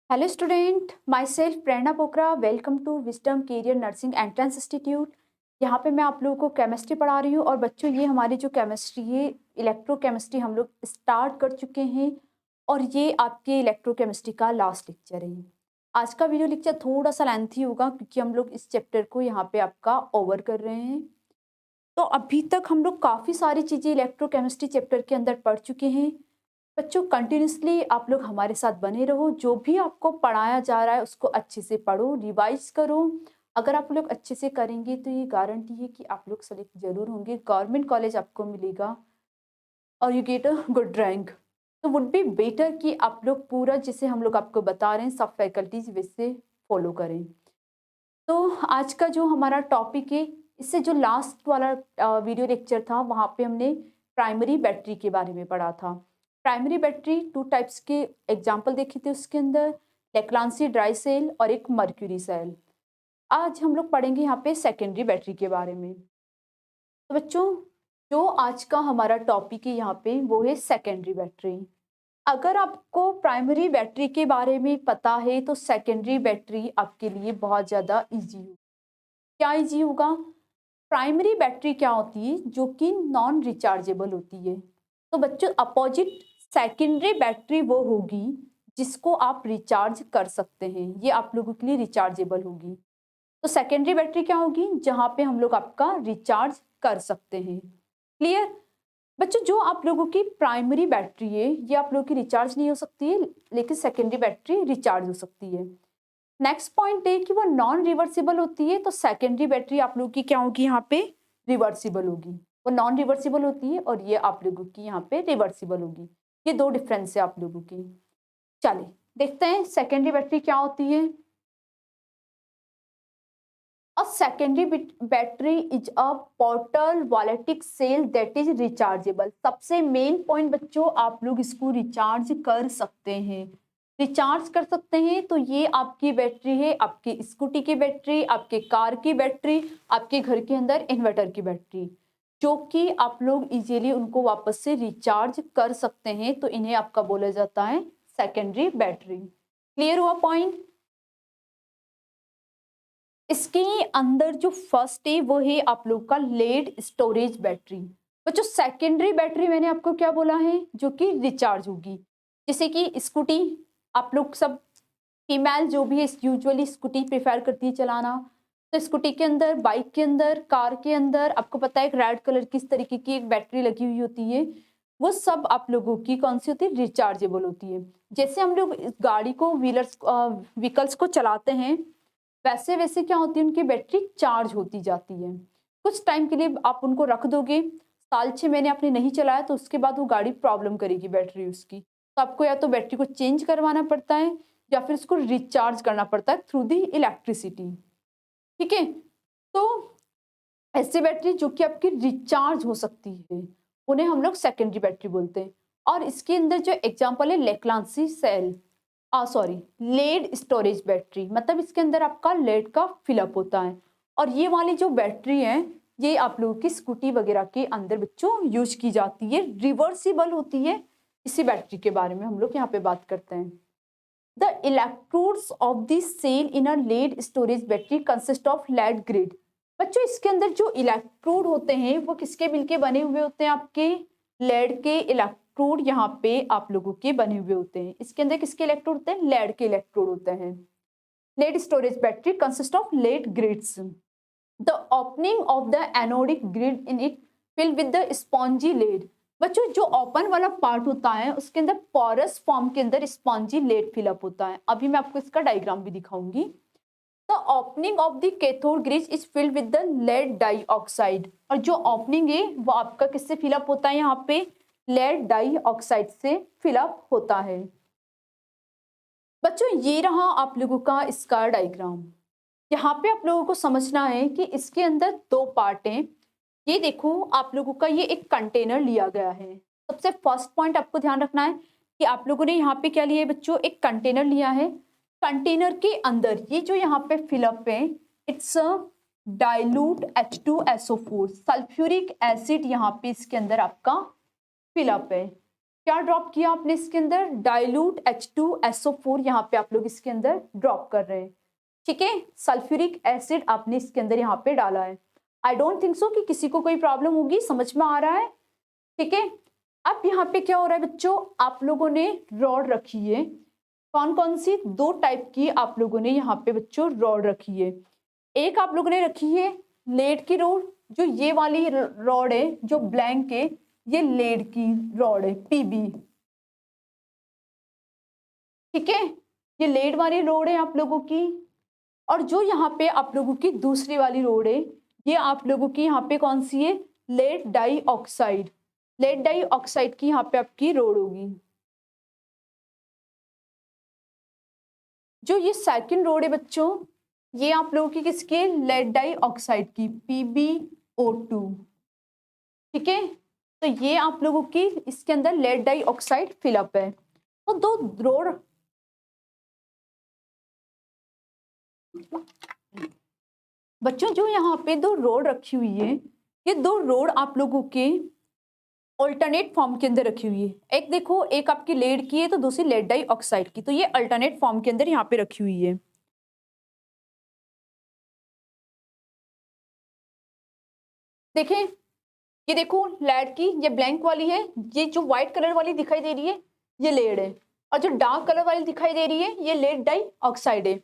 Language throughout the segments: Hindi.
Hello student, myself Prerna Pokhara. Welcome to Wisdom Career Nursing Entrance Institute. यहाँ पे मैं आप लोगों को केमिस्ट्री पढ़ा रही हूँ। और बच्चों, ये हमारी जो केमिस्ट्री है, इलेक्ट्रोकेमिस्ट्री हम लोग स्टार्ट कर चुके हैं। और ये आपके इलेक्ट्रोकेमिस्ट्री का लास्ट लेक्चर है। आज का वीडियो लेक्चर थोड़ा सा लेंथी होगा क्योंकि हम लोग इस चैप्टर को यहाँ पे आपका ओवर कर रहे हैं। तो अभी तक हम लोग काफ़ी सारी चीज़ें इलेक्ट्रोकेमिस्ट्री चैप्टर के अंदर पढ़ चुके हैं। बच्चों, कंटिन्यूसली आप लोग हमारे साथ बने रहो। जो भी आपको पढ़ाया जा रहा है उसको अच्छे से पढ़ो, रिवाइज करो। अगर आप लोग अच्छे से करेंगे तो ये गारंटी है कि आप लोग सेलेक्ट जरूर होंगे, गवर्नमेंट कॉलेज आपको मिलेगा और you get a good rank. तो वुड बी बेटर कि आप लोग पूरा जिसे हम लोग आपको बता रहे हैं सब फैकल्टीज वैसे फॉलो करें। तो आज का जो हमारा टॉपिक है, इससे जो लास्ट वाला वीडियो लेक्चर था वहाँ पे हमने प्राइमरी बैटरी के बारे में पढ़ा था। प्राइमरी बैटरी टू टाइप्स के एग्जाम्पल देखे थे उसके अंदर, लेक्लांसी ड्राई सेल और एक मर्क्यूरी सेल। आज हम लोग पढ़ेंगे यहाँ पे सेकेंडरी बैटरी के बारे में। तो बच्चों, जो आज का हमारा टॉपिक है यहाँ पे वो है सेकेंडरी बैटरी। अगर आपको प्राइमरी बैटरी के बारे में पता है तो सेकेंडरी बैटरी आपके लिए बहुत ज़्यादा इजी हो। क्या इजी होगा? प्राइमरी बैटरी क्या होती है? जो कि नॉन रिचार्जेबल होती है। तो बच्चों, अपोजिट सेकेंडरी बैटरी वो होगी जिसको आप रिचार्ज कर सकते हैं। ये आप लोगों के लिए रिचार्जेबल होगी। तो सेकेंडरी बैटरी क्या होगी? जहां पे हम लोग आपका रिचार्ज कर सकते हैं। क्लियर? बच्चों, जो आप लोगों की प्राइमरी बैटरी है ये आप लोगों की रिचार्ज नहीं हो सकती है, लेकिन सेकेंडरी बैटरी रिचार्ज हो सकती है। नेक्स्ट पॉइंट है कि वो नॉन रिवर्सिबल होती है। तो सेकेंडरी बैटरी आप लोगों की क्या होगी? यहाँ पे रिवर्सिबल होगी। वो नॉन रिवर्सिबल होती है और ये आप लोगों की यहाँ पे रिवर्सिबल होगी। ये दो डिफरेंस है आप लोगों की। चलिए देखते हैं सेकेंडरी बैटरी क्या होती है। A secondary battery is a portal voltaic cell that is rechargeable। सबसे मेन पॉइंट बच्चों, आप लोग इसको रिचार्ज कर सकते हैं। रिचार्ज कर सकते हैं तो ये आपकी बैटरी है, आपकी स्कूटी की बैटरी, आपके कार की बैटरी, आपके घर के अंदर इन्वर्टर की बैटरी, जो कि आप लोग इजीली उनको वापस से रिचार्ज कर सकते हैं। तो इन्हें आपका बोला जाता है सेकेंडरी बैटरी। क्लियर हुआ पॉइंट? इसके अंदर जो फर्स्ट है वो है आप लोग का लेड स्टोरेज बैटरी। बच्चों, सेकेंडरी बैटरी मैंने आपको क्या बोला है? जो कि रिचार्ज होगी। जैसे कि स्कूटी, आप लोग सब फीमेल जो भी है यूजुअली स्कूटी प्रेफर करती है चलाना। तो स्कूटी के अंदर, बाइक के अंदर, कार के अंदर आपको पता है एक रेड कलर की इस तरीके की एक बैटरी लगी हुई होती है। वो सब आप लोगों की कौन सी होती है? रिचार्जेबल होती है। जैसे हम लोग इस गाड़ी को व्हीकल्स को चलाते हैं, वैसे वैसे क्या होती है, उनकी बैटरी चार्ज होती जाती है। कुछ टाइम के लिए आप उनको रख दोगे, साल 6 महीने आपने नहीं चलाया तो उसके बाद वो गाड़ी प्रॉब्लम करेगी बैटरी उसकी। तो आपको या तो बैटरी को चेंज करवाना पड़ता है या फिर उसको रिचार्ज करना पड़ता है थ्रू दी इलेक्ट्रिसिटी। ठीक है? तो ऐसी बैटरी जो कि आपकी रिचार्ज हो सकती है, उन्हें हम लोग सेकेंडरी बैटरी बोलते हैं। और इसके अंदर जो एग्जांपल है Leclanche cell, sorry, lead storage battery, मतलब इसके अंदर आपका लेड का फिलअप होता है। और ये वाली जो बैटरी है ये आप लोगों की स्कूटी वगैरह के अंदर बच्चों यूज की जाती है, रिवर्सिबल होती है। इसी बैटरी के बारे में हम लोग यहाँ पे बात करते हैं। The electrodes of the cell in a lead storage battery consist of lead grid. बच्चों, इसके अंदर जो इलेक्ट्रोड होते हैं वो किसके मिलके बने हुए होते हैं? आपके लेड के इलेक्ट्रोड यहाँ पे आप लोगों के बने हुए होते हैं। इसके अंदर किसके इलेक्ट्रोड होते हैं? लेड के इलेक्ट्रोड होते हैं। Lead storage battery consist of lead grids. The opening of the anodic grid in it fill with the spongy lead. बच्चों, जो ओपन वाला पार्ट होता है उसके अंदर पोरस फॉर्म के अंदर स्पॉन्जी लेड फिलअप होता है। अभी मैं आपको इसका डायग्राम भी दिखाऊंगी। The opening of the cathode grid is filled with the lead dioxide. और जो ओपनिंग है वो आपका किससे फिलअप होता है? यहाँ पे लेड डाइऑक्साइड से फिलअप होता है। बच्चों, ये रहा आप लोगों का इसका डायग्राम। यहाँ पे आप लोगों को समझना है कि इसके अंदर दो पार्ट हैं। ये देखो, आप लोगों का ये एक कंटेनर लिया गया है। सबसे फर्स्ट पॉइंट आपको ध्यान रखना है कि आप लोगों ने यहाँ पे क्या लिया है बच्चों? एक कंटेनर लिया है। कंटेनर के अंदर ये जो यहाँ पे फिलअप है, it's dilute H2SO4 sulphuric acid. यहाँ पे इसके अंदर आपका फिलअप है। क्या ड्रॉप किया आपने इसके अंदर? डाइल्यूट H2SO4 यहाँ पे आप लोग इसके अंदर ड्रॉप कर रहे हैं, ठीक है। सल्फ्यूरिक एसिड आपने इसके अंदर यहाँ पे डाला है। आई डोंट थिंक सो कि किसी को कोई प्रॉब्लम होगी, समझ में आ रहा है, ठीक है। अब यहाँ पे क्या हो रहा है बच्चों, आप लोगों ने रॉड रखी है, कौन कौन सी? 2 टाइप की आप लोगों ने यहाँ पे बच्चों रॉड रखी है। एक आप लोगों ने रखी है लेड की रॉड, जो ये वाली रॉड है जो ब्लैंक है, ये लेड की रॉड है, पीबी, ठीक है। ये लेड वाली रॉड है आप लोगों की। और जो यहाँ पे आप लोगों की दूसरी वाली रॉड है, ये आप लोगों की यहाँ पे कौन सी है? लेड डाइऑक्साइड, लेड डाइऑक्साइड की यहाँ पे आपकी रॉड होगी। जो ये सेकंड रॉड है बच्चों, ये आप लोगों की किसकी है? लेड डाइऑक्साइड की, PbO2, ठीक है। तो ये आप लोगों की इसके अंदर लेड डाइऑक्साइड फिलअप है। तो 2 रॉड, बच्चों जो यहाँ पे 2 रॉड रखी हुई है, ये 2 रॉड आप लोगों के अल्टरनेट फॉर्म के अंदर रखी हुई है। एक देखो, एक आपकी लेड की है तो दूसरी लेड डाइऑक्साइड की, तो ये अल्टरनेट फॉर्म के अंदर यहाँ पे रखी हुई है। देखें, ये देखो लेड की, ये ब्लैंक वाली है, ये जो व्हाइट कलर वाली दिखाई दे रही है ये लेड है, और जो डार्क कलर वाली दिखाई दे रही है ये लेड डाइऑक्साइड है।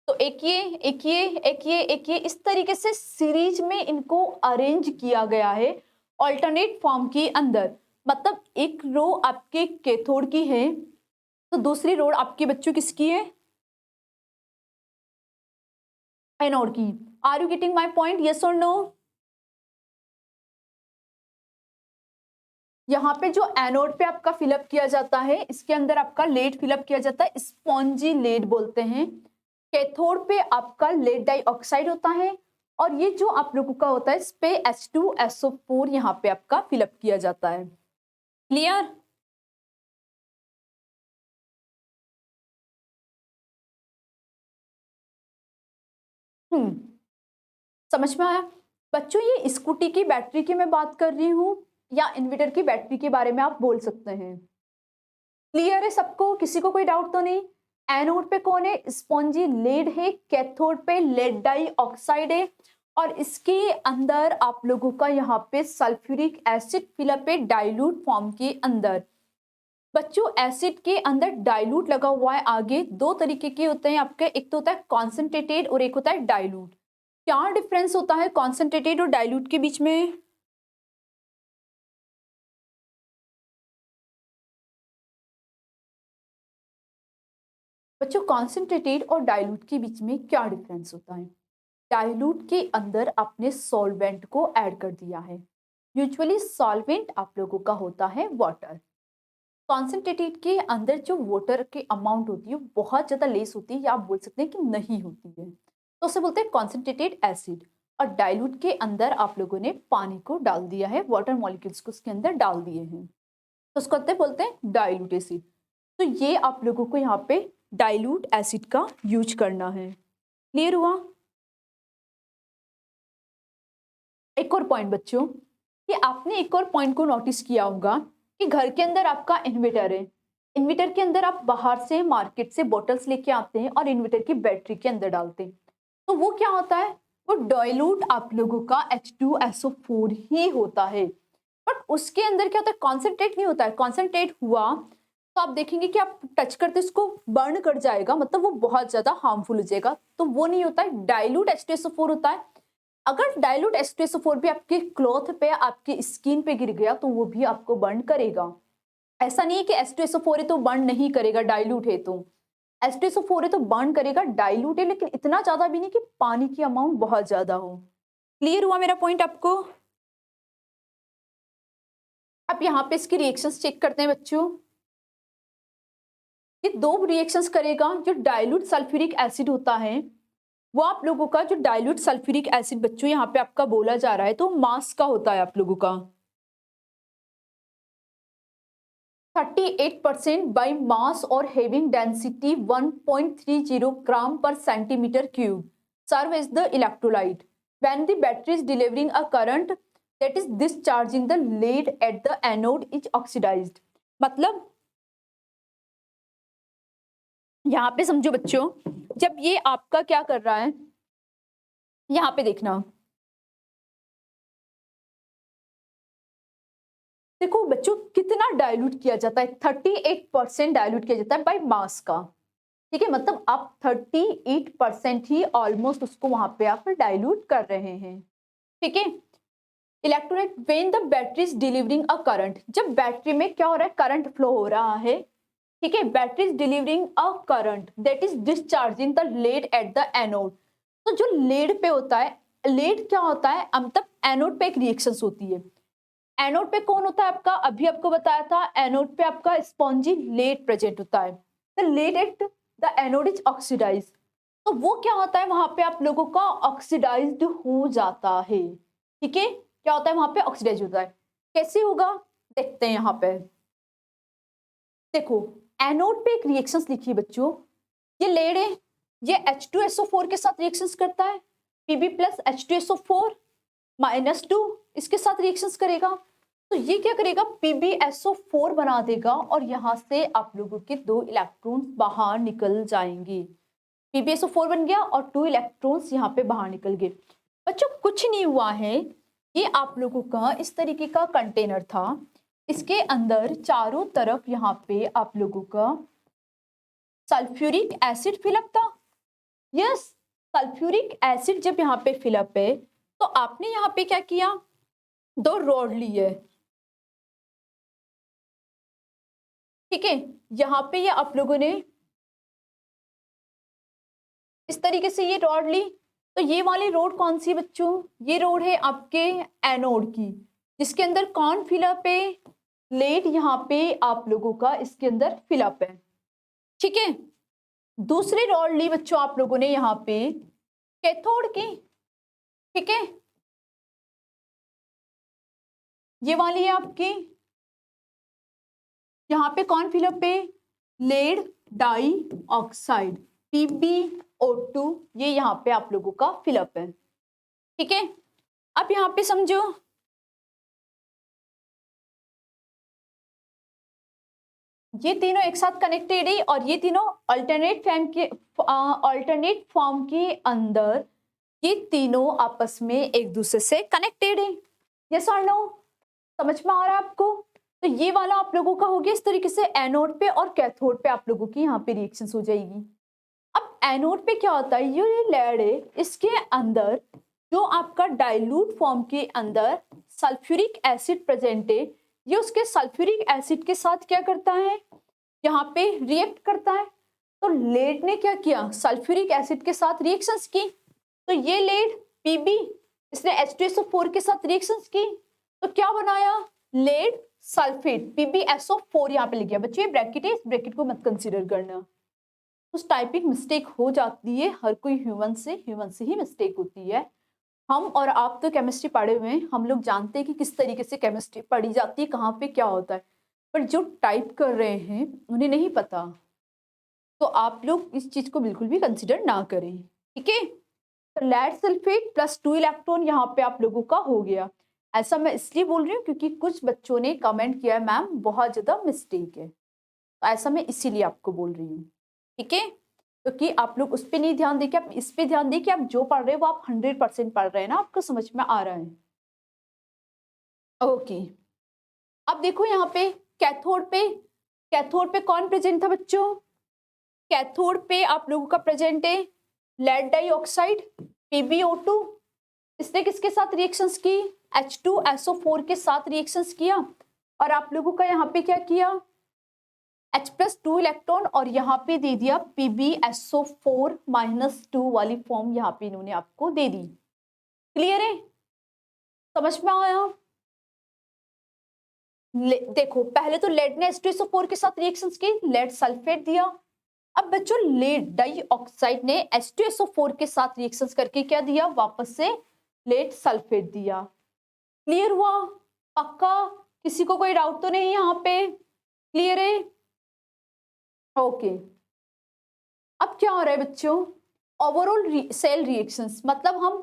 तो एक ये, एक ये, एक ये, एक ये, इस तरीके से सीरीज में इनको अरेंज किया गया है ऑल्टरनेट फॉर्म के अंदर। मतलब एक रो आपके कैथोड की है तो दूसरी रो आपके बच्चों किसकी है? एनोड की। Are you getting my point? Yes और नो? यहाँ पे जो एनोड पे आपका फिलअप किया जाता है, इसके अंदर आपका लेड फिलअप किया जाता है, स्पॉन्जी लेड बोलते हैं। कैथोड पे आपका लेड डाइऑक्साइड होता है, और ये जो आप लोगों का होता है इस पे H2SO4 यहाँ पे आपका फिलअप किया जाता है। क्लियर? समझ में आया बच्चों? ये स्कूटी की बैटरी की मैं बात कर रही हूँ, या इन्वर्टर की बैटरी के बारे में आप बोल सकते हैं। क्लियर है सबको? किसी को कोई डाउट तो नहीं? एनोड पे कौन है? स्पॉन्जी लेड है, कैथोड पे लेड डाइऑक्साइड है, और इसके अंदर आप लोगों का यहाँ पे सल्फ्यूरिक एसिड फिलअप है डाइल्यूट फॉर्म के अंदर। बच्चों एसिड के अंदर डाइल्यूट लगा हुआ है। आगे 2 तरीके के होते हैं आपके, एक तो होता है कॉन्सेंट्रेटेड और एक होता है डाइल्यूट। क्या डिफरेंस होता है कॉन्सेंट्रेटेड और डाइल्यूट के बीच में? बच्चों कॉन्सेंट्रेटेड और डाइल्यूट के बीच में क्या डिफरेंस होता है? डाइल्यूट के अंदर आपने सॉल्वेंट को ऐड कर दिया है। यूजुअली सॉल्वेंट आप लोगों का होता है वाटर। कॉन्सेंट्रेटेड के अंदर जो वाटर की अमाउंट होती है बहुत ज़्यादा लेस होती है, या आप बोल सकते हैं कि नहीं होती है, तो उसे बोलते हैं कॉन्सेंट्रेटेड एसिड। और डाइल्यूट के अंदर आप लोगों ने पानी को डाल दिया है, वाटर मॉलिक्यूल्स को उसके अंदर डाल दिए हैं, तो उसको बोलते हैं डाइल्यूट एसिड। तो ये आप लोगों को यहाँ पे डाइल्यूट एसिड का यूज करना है। क्लियर हुआ? एक और पॉइंट बच्चों, कि आपने एक और पॉइंट को नोटिस किया होगा कि घर के अंदर आपका इन्वर्टर है, इन्वर्टर के अंदर आप बाहर से मार्केट से बॉटल्स लेके आते हैं और इन्वर्टर की बैटरी के अंदर डालते हैं, तो वो क्या होता है? वो डाइल्यूट आप लोगों का H2SO4 ही होता है। बट उसके अंदर क्या होता है? कॉन्सेंट्रेट नहीं होता है। कॉन्सेंट्रेट हुआ तो आप देखेंगे कि आप टच करते उसको बर्न कर जाएगा, मतलब वो बहुत ज्यादा हार्मफुल हो जाएगा, तो वो नहीं होता है। डाइल्यूट H2SO4 होता है। अगर डाइल्यूट H2SO4 भी आपके क्लॉथ पे, आपकी स्किन पे गिर गया तो वो भी आपको बर्न करेगा। ऐसा नहीं है कि H2SO4 है तो बर्न नहीं करेगा, डाइल्यूट है तो। H2SO4 है तो बर्न करेगा, डाइल्यूट है लेकिन इतना ज्यादा भी नहीं कि पानी की अमाउंट बहुत ज्यादा हो। क्लियर हुआ मेरा पॉइंट आपको? अब यहाँ पे इसकी रिएक्शंस चेक करते हैं बच्चों। ये 2 रिएक्शंस करेगा। जो डाइल्यूट सल्फ्यूरिक एसिड होता है वो आप लोगों का, जो डाइल्यूट सल्फ्यूरिक एसिड बच्चों यहाँ पे आपका बोला जा रहा है, तो मास का होता है आप लोगों का 38% बाई मास और हैविंग डेंसिटी 1.30 ग्राम पर centimetre cube serve as the electrolyte when the battery is delivering a current that is discharging the lead at the anode is oxidized। मतलब यहाँ पे समझो बच्चों, जब ये आपका क्या कर रहा है, यहाँ पे देखना, देखो बच्चों कितना डाइल्यूट किया जाता है, 38% डाइल्यूट किया जाता है बाय मास का। ठीक है, मतलब आप 38% ही ऑलमोस्ट उसको वहां पे आप डाइल्यूट कर रहे हैं। ठीक है, electrolyte when the battery is delivering a current, जब बैटरी में क्या हो रहा है, करंट फ्लो हो रहा है। ठीक है, battery is delivering a current that is discharging the lead at the anode. तो जो लेड पे होता है, लेड क्या होता है, मतलब एनोड पे एक रिएक्शन होती है। एनोड पे कौन होता है आपका, अभी आपको बताया था, एनोड पे आपका स्पॉन्जी लेड प्रेजेंट होता है। The lead at the anode is oxidise, तो वो क्या होता है वहां पे आप लोगों का ऑक्सीडाइज्ड हो जाता है। ठीक है, क्या होता है वहां पे, ऑक्सीडाइज होता है। कैसे होगा, देखते हैं यहाँ पे। देखो एनोड पे एक रिएक्शंस लिखी है बच्चों, ये लेड है, ये H2SO4 के साथ रिएक्शंस करता है, Pb प्लस H2SO4 माइनस 2 इसके साथ रिएक्शंस करेगा, तो ये क्या करेगा, PbSO4 बना देगा और यहां से आप लोगों के 2 इलेक्ट्रॉन्स बाहर निकल जाएंगे। PbSO4 बन गया और 2 इलेक्ट्रॉन्स यहाँ पे बाहर निकल गए। बच्चों कुछ नहीं हुआ है, ये आप लोगों का इस तरीके का कंटेनर था, इसके अंदर चारों तरफ यहाँ पे आप लोगों का सल्फ्यूरिक एसिड फिलअप था। यस, सल्फ्यूरिक एसिड जब यहाँ पे फिलअप है तो आपने यहाँ पे क्या किया, 2 रॉड ली है। ठीक है, यहाँ पे ये आप लोगों ने इस तरीके से ये रॉड ली, तो ये वाली रोड कौन सी बच्चों, ये रोड है आपके एनोड की, जिसके अंदर कौन फिलअप है, लेड यहाँ पे आप लोगों का इसके अंदर फिलअप है। ठीक है, दूसरी रॉड ली बच्चों आप लोगों ने यहाँ पे कैथोड की। ठीक है, ये वाली है आपकी, यहाँ पे कौन फिलअप है, लेड डाई ऑक्साइड PbO2, ये यहाँ पे आप लोगों का फिलअप है। ठीक है, अब यहाँ पे समझो, ये तीनों एक साथ कनेक्टेड है और ये तीनों अल्टरनेट फॉर्म के अंदर ये तीनों आपस में एक दूसरे से कनेक्टेड है। यस और नो, समझ में आ रहा है आपको। तो ये वाला आप लोगों का हो गया इस तरीके से, एनोड पे और कैथोड पे आप लोगों की यहाँ पे रिएक्शंस हो जाएगी। अब एनोड पे क्या होता है, ये लेड है, इसके अंदर जो आपका डाइल्यूट फॉर्म के अंदर सल्फ्यूरिक एसिड प्रेजेंट है, ये उसके सल्फ्यूरिक एसिड के साथ क्या करता है, यहाँ पे रिएक्ट करता है। तो लेड ने क्या किया, सल्फ्यूरिक एसिड के साथ रिएक्शंस की, तो ये लेड Pb, इसने H2SO4 के साथ रिएक्शंस की, तो क्या बनाया, लेड सल्फेट PbSO4 यहाँ पे लिख गया। बच्चों ये ब्रैकेट है, इस ब्रैकेट को मत कंसीडर करना, उस टाइपिंग मिस्टेक हो जाती है, हर कोई ह्यूमन से ही मिस्टेक होती है। हम और आप तो केमिस्ट्री पढ़े हुए हैं, हम लोग जानते हैं कि किस तरीके से केमिस्ट्री पढ़ी जाती है, कहाँ पे क्या होता है, पर जो टाइप कर रहे हैं उन्हें नहीं पता, तो आप लोग इस चीज को बिल्कुल भी कंसिडर ना करें। ठीक है, तो लेड सल्फेट प्लस 2 इलेक्ट्रॉन यहाँ पे आप लोगों का हो गया। ऐसा मैं इसलिए बोल रही हूँ क्योंकि कुछ बच्चों ने कमेंट किया है मैम बहुत ज्यादा मिस्टेक है, तो ऐसा मैं इसीलिए आपको बोल रही हूँ। ठीक है, क्योंकि आप लोग उस पर नहीं ध्यान देके आप इस पे ध्यान दें कि आप जो पढ़ रहे हो वो आप 100% पढ़ रहे हैं ना, आपको समझ में आ रहा है। ओके, अब देखो यहाँ पे कैथोड पे कौन प्रेजेंट था बच्चों, कैथोड पे आप लोगों का प्रेजेंट है लेड डाइऑक्साइड PbO2, इसने किसके साथ रिएक्शंस की, H2SO4 के साथ रिएक्शंस किया, और आप लोगों का यहाँ पे क्या किया, H+2 इलेक्ट्रॉन और यहाँ पे दे दिया PbSO4 -2 वाली फॉर्म यहाँ पे इन्होंने आपको दे दी। क्लियर है, समझ में आया। देखो पहले तो लेड ने H2SO4 के साथ रिएक्शंस की, लेड सल्फेट दिया। अब बच्चों लेड डाइऑक्साइड ने H2SO4 के साथ रिएक्शंस करके क्या दिया, वापस से लेड सल्फेट दिया। क्लियर हुआ, पक्का, किसी को कोई डाउट तो नहीं यहाँ पे, क्लियर है। ओके, अब क्या हो रहा है बच्चों, ओवरऑल सेल रिएक्शंस, मतलब हम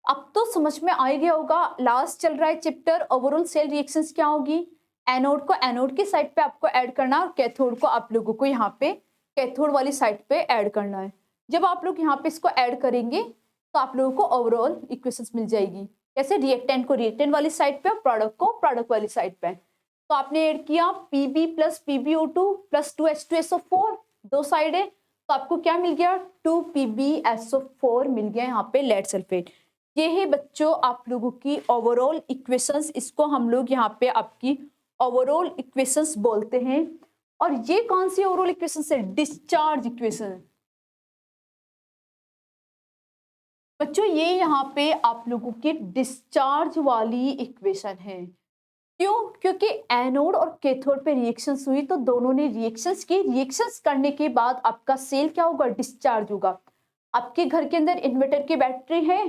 अब तो समझ में आ गया होगा, लास्ट चल रहा है चैप्टर, ओवरऑल सेल रिएक्शंस क्या होगी, एनोड को एनोड की साइड पे आपको ऐड करना है और कैथोड को आप लोगों को यहाँ पे कैथोड वाली साइड पे ऐड करना है। जब आप लोग यहाँ पे इसको ऐड करेंगे तो आप लोगों को ओवरऑल इक्वेशंस मिल जाएगी। जैसे रिएक्टेंट को रिएक्टेंट वाली साइड पे और प्रोडक्ट को प्रोडक्ट वाली साइड पे। तो आपने ऐड किया Pb plus PbO2 plus 2H2SO4, दो साइड है, तो आपको क्या मिल गया 2PbSO4 मिल गया यहाँ पे लेड सल्फेट। ये है बच्चों आप लोगों की ओवरऑल इक्वेशंस, इसको हम लोग यहाँ पे आपकी ओवरऑल इक्वेशंस बोलते हैं। और ये कौन सी ओवरऑल इक्वेशंस है? Discharge equation. बच्चों ये यहाँ पे आप लोगों की डिस्चार्ज वाली इक्वेशन है। क्यों? क्योंकि एनोड और कैथोड पे रिएक्शंस हुई तो दोनों ने रिएक्शंस की, रिएक्शंस करने के बाद आपका सेल क्या होगा? डिस्चार्ज होगा। आपके घर के अंदर इन्वर्टर की बैटरी है,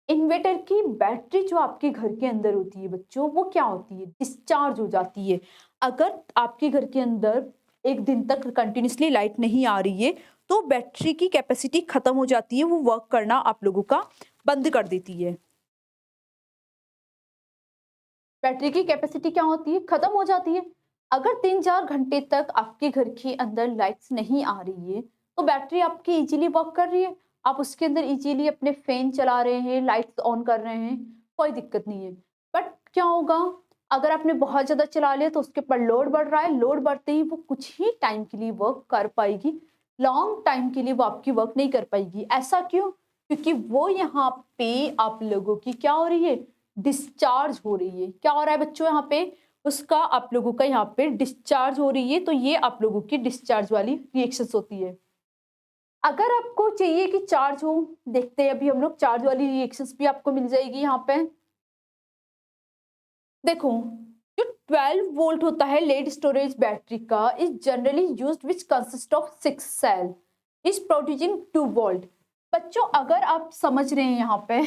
इन्वर्टर की बैटरी जो आपके घर के अंदर होती है बच्चों, वो क्या होती है? डिस्चार्ज हो जाती है। अगर आपके घर के अंदर एक दिन तक कंटिन्यूसली लाइट नहीं आ रही है तो बैटरी की कैपेसिटी खत्म हो जाती है, वो वर्क करना आप लोगों का बंद कर देती है। बैटरी की कैपेसिटी क्या होती है? खत्म हो जाती है। अगर 3-4 घंटे तक आपके घर के अंदर लाइट्स नहीं आ रही है तो बैटरी आपकी इजीली वर्क कर रही है, आप उसके अंदर इजीली अपने फैन चला रहे हैं, लाइट्स ऑन कर रहे हैं, कोई दिक्कत नहीं है। बट क्या होगा अगर आपने बहुत ज्यादा चला लिया तो उसके ऊपर लोड बढ़ रहा है, लोड बढ़ते ही वो कुछ ही टाइम के लिए वर्क कर पाएगी, लॉन्ग टाइम के लिए वो आपकी वर्क नहीं कर पाएगी। ऐसा क्यों? क्योंकि वो यहाँ पे आप लोगों की क्या हो रही है? डिस्चार्ज हो रही है। क्या हो रहा है बच्चों यहाँ पे? उसका आप लोगों का यहाँ पे डिस्चार्ज हो रही है। तो ये आप लोगों की डिस्चार्ज वाली रिएक्शंस होती है। अगर आपको चाहिए कि चार्ज हो, देखते हैं अभी हम लोग चार्ज वाली रिएक्शंस भी आपको मिल जाएगी यहाँ पे। देखो जो 12 वोल्ट होता है लेड स्टोरेज बैटरी का is generally used which consist of 6 cell is producing 2 volt. बच्चों अगर आप समझ रहे हैं यहाँ पे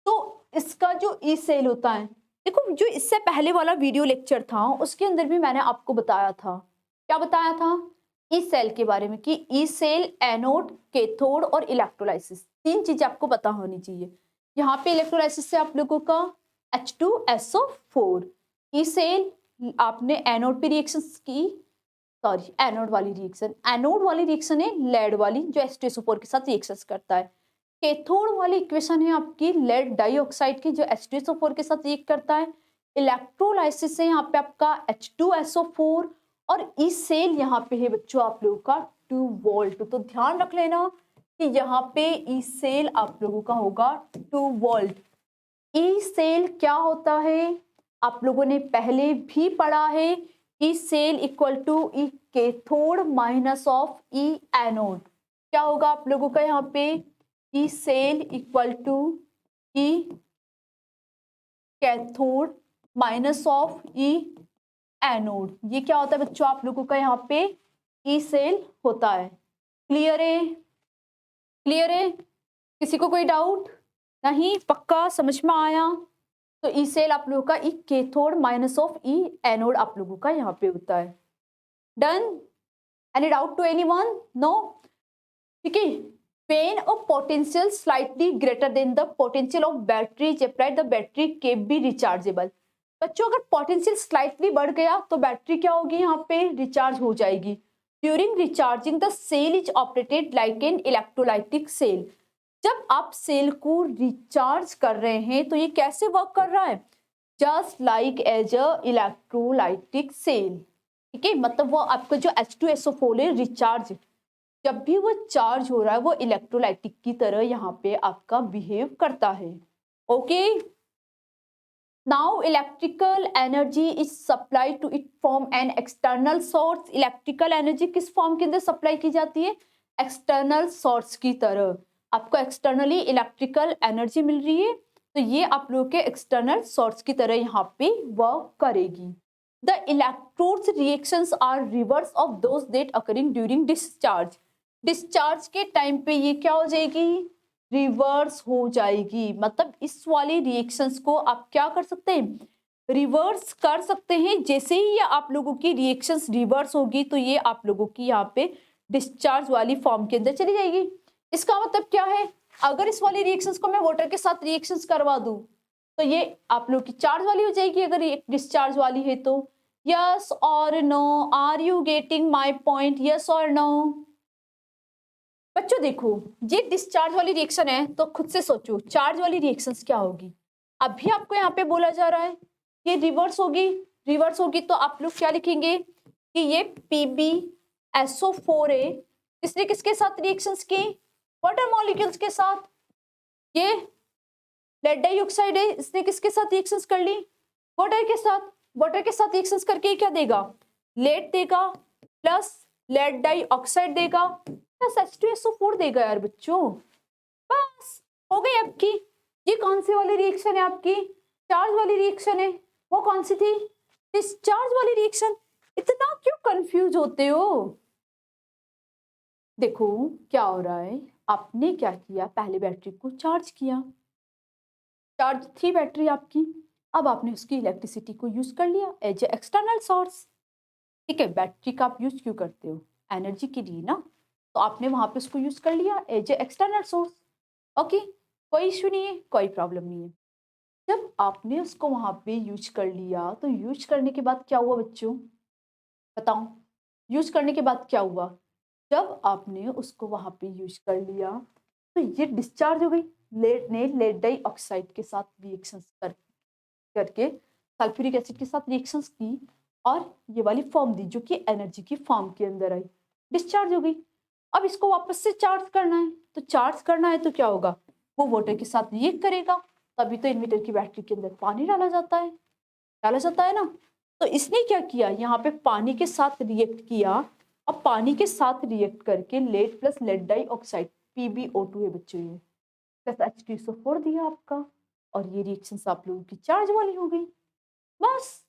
तो इसका जो ई सेल होता है, देखो जो इससे पहले वाला वीडियो लेक्चर था उसके अंदर भी मैंने आपको बताया था। क्या बताया था? ई सेल के बारे में कि ई सेल, एनोड, कैथोड और इलेक्ट्रोलाइसिस, तीन चीजें आपको पता होनी चाहिए। यहाँ पे इलेक्ट्रोलाइसिस से आप लोगों का H2SO4, ई सेल आपने एनोड पे रिएक्शन की, सॉरी एनोड वाली रिएक्शन, एनोड वाली रिएक्शन है लेड वाली जो H2SO4 के साथ रिएक्शन करता है। कैथोड वाली इक्वेशन है आपकी लेड डाइऑक्साइड की जो H2SO4 के साथ रिएक्ट करता है। इलेक्ट्रोलाइसिस से यहाँ पे आपका H2SO4 और ई सेल यहाँ पे है बच्चों आप लोगों का 2 वोल्ट। तो ध्यान रख लेना कि यहाँ पे ई सेल आप लोगों का होगा 2 वोल्ट। ई सेल क्या होता है आप लोगों ने पहले भी पढ़ा है, E cell equal to E cathode minus of E anode. क्या होगा आप लोगों का यहाँ पे? E cell equal to E cathode minus of E anode. ये क्या होता है बच्चों आप लोगों का यहाँ पे? ई सेल होता है। क्लियर है? क्लियर है? किसी को कोई डाउट नहीं? पक्का समझ में आया? तो ई सेल आप लोगों का E cathode minus of E anode आप लोगों का यहाँ पे होता है। Done? Any doubt to anyone? No? ठीक है। When a potential slightly greater than the potential of battery is applied, the battery can be rechargeable. बच्चों अगर पोटेंशियल स्लाइटली बढ़ गया तो बैटरी क्या होगी? यहाँ पे रिचार्ज हो जाएगी। During recharging the cell is operated like an electrolytic cell. जब आप सेल को रिचार्ज कर रहे हैं तो ये कैसे वर्क कर रहा है? Just like as a electrolytic cell. ठीक है, मतलब वो आपका जो H2SO4 है रिचार्ज, जब भी वो चार्ज हो रहा है वो इलेक्ट्रोलाइटिक की तरह यहाँ पे आपका बिहेव करता है। Okay, now electrical energy is supply to it from an external source. Electrical energy किस फॉर्म के अंदर सप्लाई की जाती है? एक्सटर्नल सोर्स की तरह। आपको एक्सटर्नली इलेक्ट्रिकल एनर्जी मिल रही है तो ये आप लोगों के एक्सटर्नल सोर्स की तरह यहाँ पे वर्क करेगी। The electrodes reactions are reverse of those that occurring during discharge. Discharge के टाइम पे ये क्या हो जाएगी? रिवर्स हो जाएगी। मतलब इस वाली रिएक्शंस को आप क्या कर सकते हैं? रिवर्स कर सकते हैं। जैसे ही ये आप लोगों की रिएक्शंस रिवर्स होगी तो ये आप लोगों की यहाँ पे डिस्चार्ज वाली फॉर्म के अंदर चली जाएगी। इसका मतलब क्या है? अगर इस वाली रिएक्शंस को मैं वाटर के साथ रिएक्शंस करवा दूं तो ये आप लोग की चार्ज वाली हो जाएगी अगर ये डिस्चार्ज वाली है तो। यस और no, are you getting my point? Yes और नो? बच्चों देखो, ये डिस्चार्ज वाली रिएक्शन है तो खुद से सोचो चार्ज वाली रिएक्शंस क्या होगी। अभी आपको यहाँ पे बोला जा रहा है ये रिवर्स होगी। रिवर्स होगी तो आप लोग क्या लिखेंगे कि ये PbSO4 है। इसने किसके साथ रिएक्शंस की? वाटर मॉलिक्यूल्स के साथ। ये लेड डाइऑक्साइड है, इसने किसके साथ रिएक्शंस कर ली? वाटर के साथ। वाटर के साथ रिएक्शंस करके क्या देगा? लेड देगा प्लस लेड डाइऑक्साइड देगा प्लस H2SO4 देगा यार बच्चों। बस हो गई आपकी। ये कौन सी वाली रिएक्शन है आपकी? चार्ज वाली रिएक्शन है। वो कौन सी थी? डिस्चार्ज वाली रिएक्शन। इतना क्यों कंफ्यूज होते हो? देखो क्या हो रहा है, आपने क्या किया, पहले बैटरी को चार्ज किया, चार्ज थी बैटरी आपकी, अब आपने उसकी इलेक्ट्रिसिटी को यूज कर लिया एज ए एक्सटर्नल सोर्स। ठीक है, बैटरी का आप यूज क्यों करते हो? एनर्जी के लिए ना, तो आपने वहां पे उसको यूज कर लिया as a external source. Okay, कोई इशू नहीं है, कोई प्रॉब्लम नहीं है। जब आपने उसको वहां पे यूज कर लिया तो यूज करने के बाद क्या हुआ बच्चों? बताओ, यूज करने के बाद क्या हुआ? जब आपने उसको वहां पे यूज कर लिया तो ये डिस्चार्ज हो गई। लेड ने लेड डाइऑक्साइड के साथ रिएक्शंस करके सल्फ्यूरिक एसिड के साथ रिएक्शंस की और ये वाली फॉर्म दी जो कि एनर्जी की फॉर्म के अंदर आई, डिस्चार्ज हो गई। अब इसको वापस से चार्ज करना है, तो चार्ज करना है तो क्या होगा? वो वाटर के साथ रिएक्ट करेगा, तभी तो इन्वर्टर की बैटरी के अंदर पानी डाला जाता है, डाला जाता है ना। तो इसने क्या किया, यहाँ पे पानी के साथ रिएक्ट किया और पानी के साथ रिएक्ट करके lead plus lead dioxide PbO2 है बच्चों, ये प्लस H2SO4 दिया आपका, और ये रिएक्शन आप लोगों की चार्ज वाली हो गई। बस,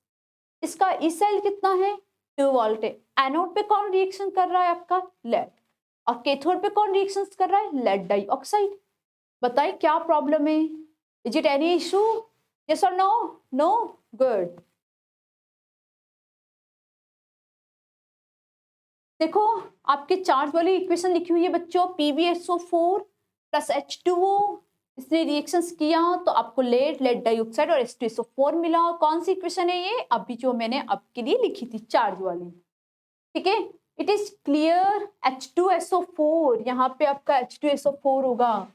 इसका ई सेल कितना है? 2 वोल्ट है। एनोड पे कौन रिएक्शन कर रहा है आपका? लेड। और कैथोड पे कौन रिएक्शन कर रहा है? Lead dioxide. बताइए क्या प्रॉब्लम है? Is it any issue? Yes और नो? No, good. देखो आपके चार्ज वाली इक्वेशन लिखी हुई है बच्चों, PbSO4 प्लस H2O, इसने रिएक्शंस किया तो आपको लेड, लेड डाइऑक्साइड और H2SO4 मिला। कौन सी इक्वेशन है ये? अभी जो मैंने आपके लिए लिखी थी चार्ज वाली। ठीक है, इट इज क्लियर। H2SO4, यहाँ पे आपका H2SO4 होगा,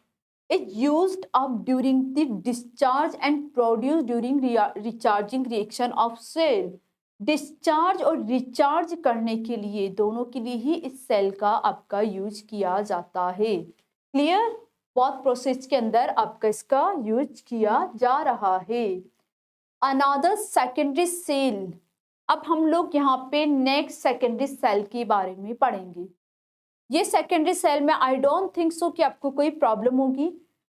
is used up during the discharge and produce during recharging reaction of cell. Discharge और रिचार्ज करने के लिए, दोनों के लिए ही इस सेल का आपका यूज किया जाता है। क्लियर? बहुत प्रोसेस के अंदर आपका इसका यूज किया जा रहा है। Another secondary cell. अब हम लोग यहाँ पे नेक्स्ट सेकेंडरी सेल के बारे में पढ़ेंगे। ये सेकेंडरी सेल में आई डोंट थिंक सो कि आपको कोई प्रॉब्लम होगी।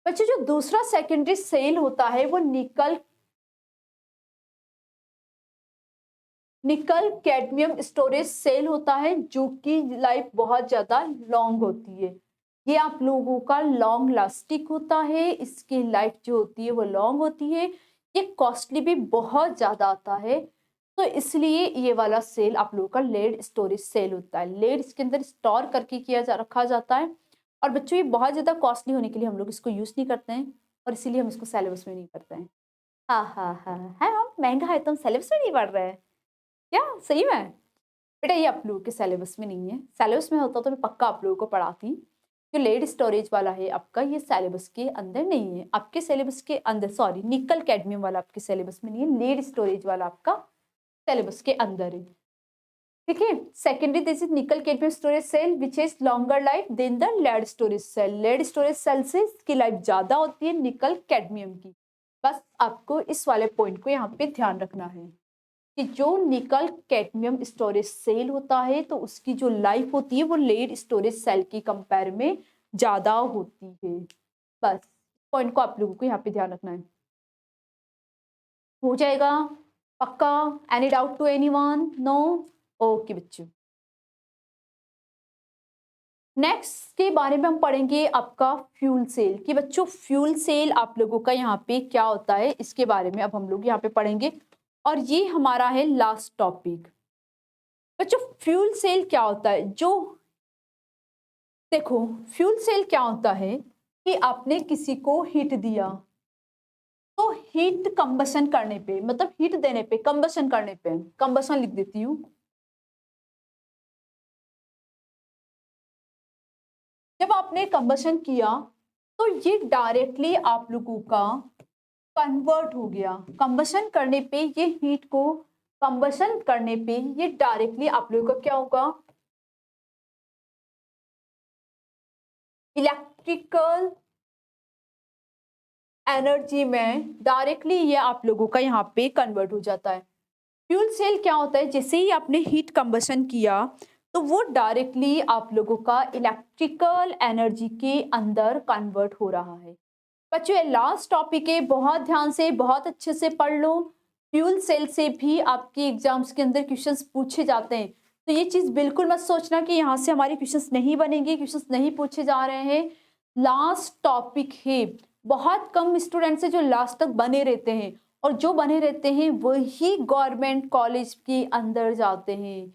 बच्चे जो दूसरा सेकेंडरी सेल होता है वो निकल कैडमियम स्टोरेज सेल होता है, जो कि लाइफ बहुत ज्यादा लॉन्ग होती है। ये आप लोगों का लॉन्ग लास्टिक होता है, इसकी लाइफ जो होती है वो लॉन्ग होती है। ये कॉस्टली भी बहुत ज्यादा आता है, तो इसलिए ये वाला सेल आप लोगों का लेड स्टोरेज सेल होता है। लेड इसके अंदर स्टोर करके रखा जाता है। और बच्चों ये बहुत ज्यादा कॉस्टली होने के लिए हम लोग इसको यूज नहीं करते हैं, और इसीलिए हम इसको सिलेबस में नहीं करते हैं। हाँ हाँ हाँ, है मैम, महंगा है तो हम सिलेबस में नहीं पढ़ रहे हैं क्या? सही में बेटा, ये आप लोगों के सिलेबस में नहीं है। सिलेबस में होता तो मैं पक्का आप लोगों को पढ़ाती। जो लेड स्टोरेज वाला है आपका, ये सिलेबस के अंदर नहीं है। आपके सिलेबस के अंदर, सॉरी, निकल कैडमियम वाला आपके सिलेबस में नहीं है, लेड स्टोरेज वाला आपका सिलेबस के अंदर है। ठीक है, secondary this is nickel cadmium storage cell which is longer life than the lead storage cell. Lead storage cell से इसकी लाइफ ज्यादा होती है निकल कैडमियम की। बस आपको इस वाले पॉइंट को यहाँ पे ध्यान रखना है कि जो निकल कैडमियम स्टोरेज सेल होता है तो उसकी जो लाइफ होती है वो लेड स्टोरेज सेल की कंपेयर में ज्यादा होती है। बस पॉइंट को आप लोगों को यहाँ पे ध्यान रखना है। हो जाएगा पक्का? Any doubt to anyone? No? Okay बच्चों, नेक्स्ट के बारे में हम पढ़ेंगे आपका फ्यूल सेल। कि बच्चों फ्यूल सेल आप लोगों का यहाँ पे क्या होता है, इसके बारे में अब हम लोग यहाँ पे पढ़ेंगे, और ये हमारा है लास्ट टॉपिक। बच्चों फ्यूल सेल क्या होता है? जो देखो, फ्यूल सेल क्या होता है कि आपने किसी को हीट दिया, तो हीट कंबशन करने पे, मतलब हीट देने पे, कंबशन करने पे, कंबशन लिख देती हूँ। जब आपने कंबशन किया तो ये डायरेक्टली आप लोगों का कन्वर्ट हो गया। कंबशन करने पे ये हीट को, कंबशन करने पे ये डायरेक्टली आप लोगों का क्या होगा, इलेक्ट्रिकल एनर्जी में डायरेक्टली ये आप लोगों का यहाँ पे कन्वर्ट हो जाता है। फ्यूल सेल क्या होता है, जैसे ही आपने हीट कंबशन किया तो वो डायरेक्टली आप लोगों का इलेक्ट्रिकल एनर्जी के अंदर कन्वर्ट हो रहा है। बच्चों ये लास्ट टॉपिक है, बहुत ध्यान से बहुत अच्छे से पढ़ लो। फ्यूल सेल से भी आपके एग्जाम्स के अंदर क्वेश्चंस पूछे जाते हैं, तो ये चीज बिल्कुल मत सोचना कि यहाँ से हमारे क्वेश्चंस नहीं बनेंगे, क्वेश्चंस नहीं पूछे जा रहे हैं। लास्ट टॉपिक है, बहुत कम स्टूडेंट्स है जो लास्ट तक बने रहते हैं, और जो बने रहते हैं वही गवर्नमेंट कॉलेज के अंदर जाते हैं।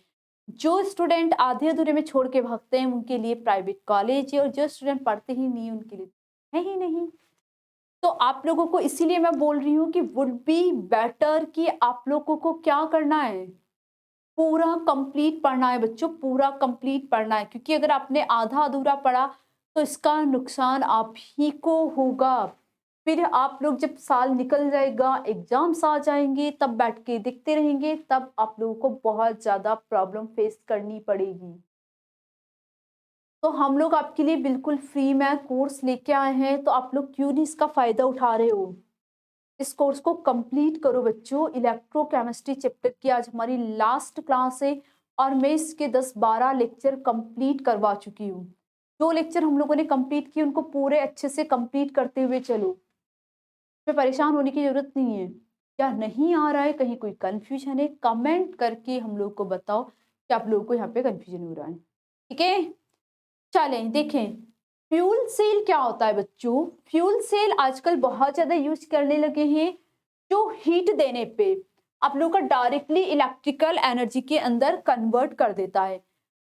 जो स्टूडेंट आधे अधूरे में छोड़ के भागते हैं उनके लिए प्राइवेट कॉलेज है, और जो स्टूडेंट पढ़ते ही नहीं उनके लिए है ही नहीं। तो आप लोगों को इसीलिए मैं बोल रही हूँ कि वुड बी बेटर कि आप लोगों को क्या करना है, पूरा कंप्लीट पढ़ना है बच्चों, पूरा कंप्लीट पढ़ना है, क्योंकि अगर आपने आधा अधूरा पढ़ा तो इसका नुकसान आप ही को होगा। फिर आप लोग जब साल निकल जाएगा, एग्जाम्स आ जाएंगे, तब बैठ के देखते रहेंगे, तब आप लोगों को बहुत ज्यादा प्रॉब्लम फेस करनी पड़ेगी। तो हम लोग आपके लिए बिल्कुल फ्री में कोर्स लेके आए हैं, तो आप लोग क्यों नहीं इसका फायदा उठा रहे हो। इस कोर्स को कंप्लीट करो बच्चों। इलेक्ट्रोकेमिस्ट्री चैप्टर की आज हमारी लास्ट क्लास है, और मैं इसके 10-12 लेक्चर कंप्लीट करवा चुकी हूँ। जो लेक्चर हम लोगों ने कंप्लीट किए उनको पूरे अच्छे से कंप्लीट करते हुए चलो, इसमें परेशान होने की जरूरत नहीं है। क्या नहीं आ रहा है, कहीं कोई कंफ्यूजन है, कमेंट करके हम लोग को बताओ कि आप लोगों को यहाँ पे कंफ्यूजन हो रहा है। ठीक है, चलें देखें फ्यूल सेल क्या होता है बच्चों। फ्यूल सेल आजकल बहुत ज्यादा यूज करने लगे हैं, जो हीट देने पे आप लोगों का डायरेक्टली इलेक्ट्रिकल एनर्जी के अंदर कन्वर्ट कर देता है।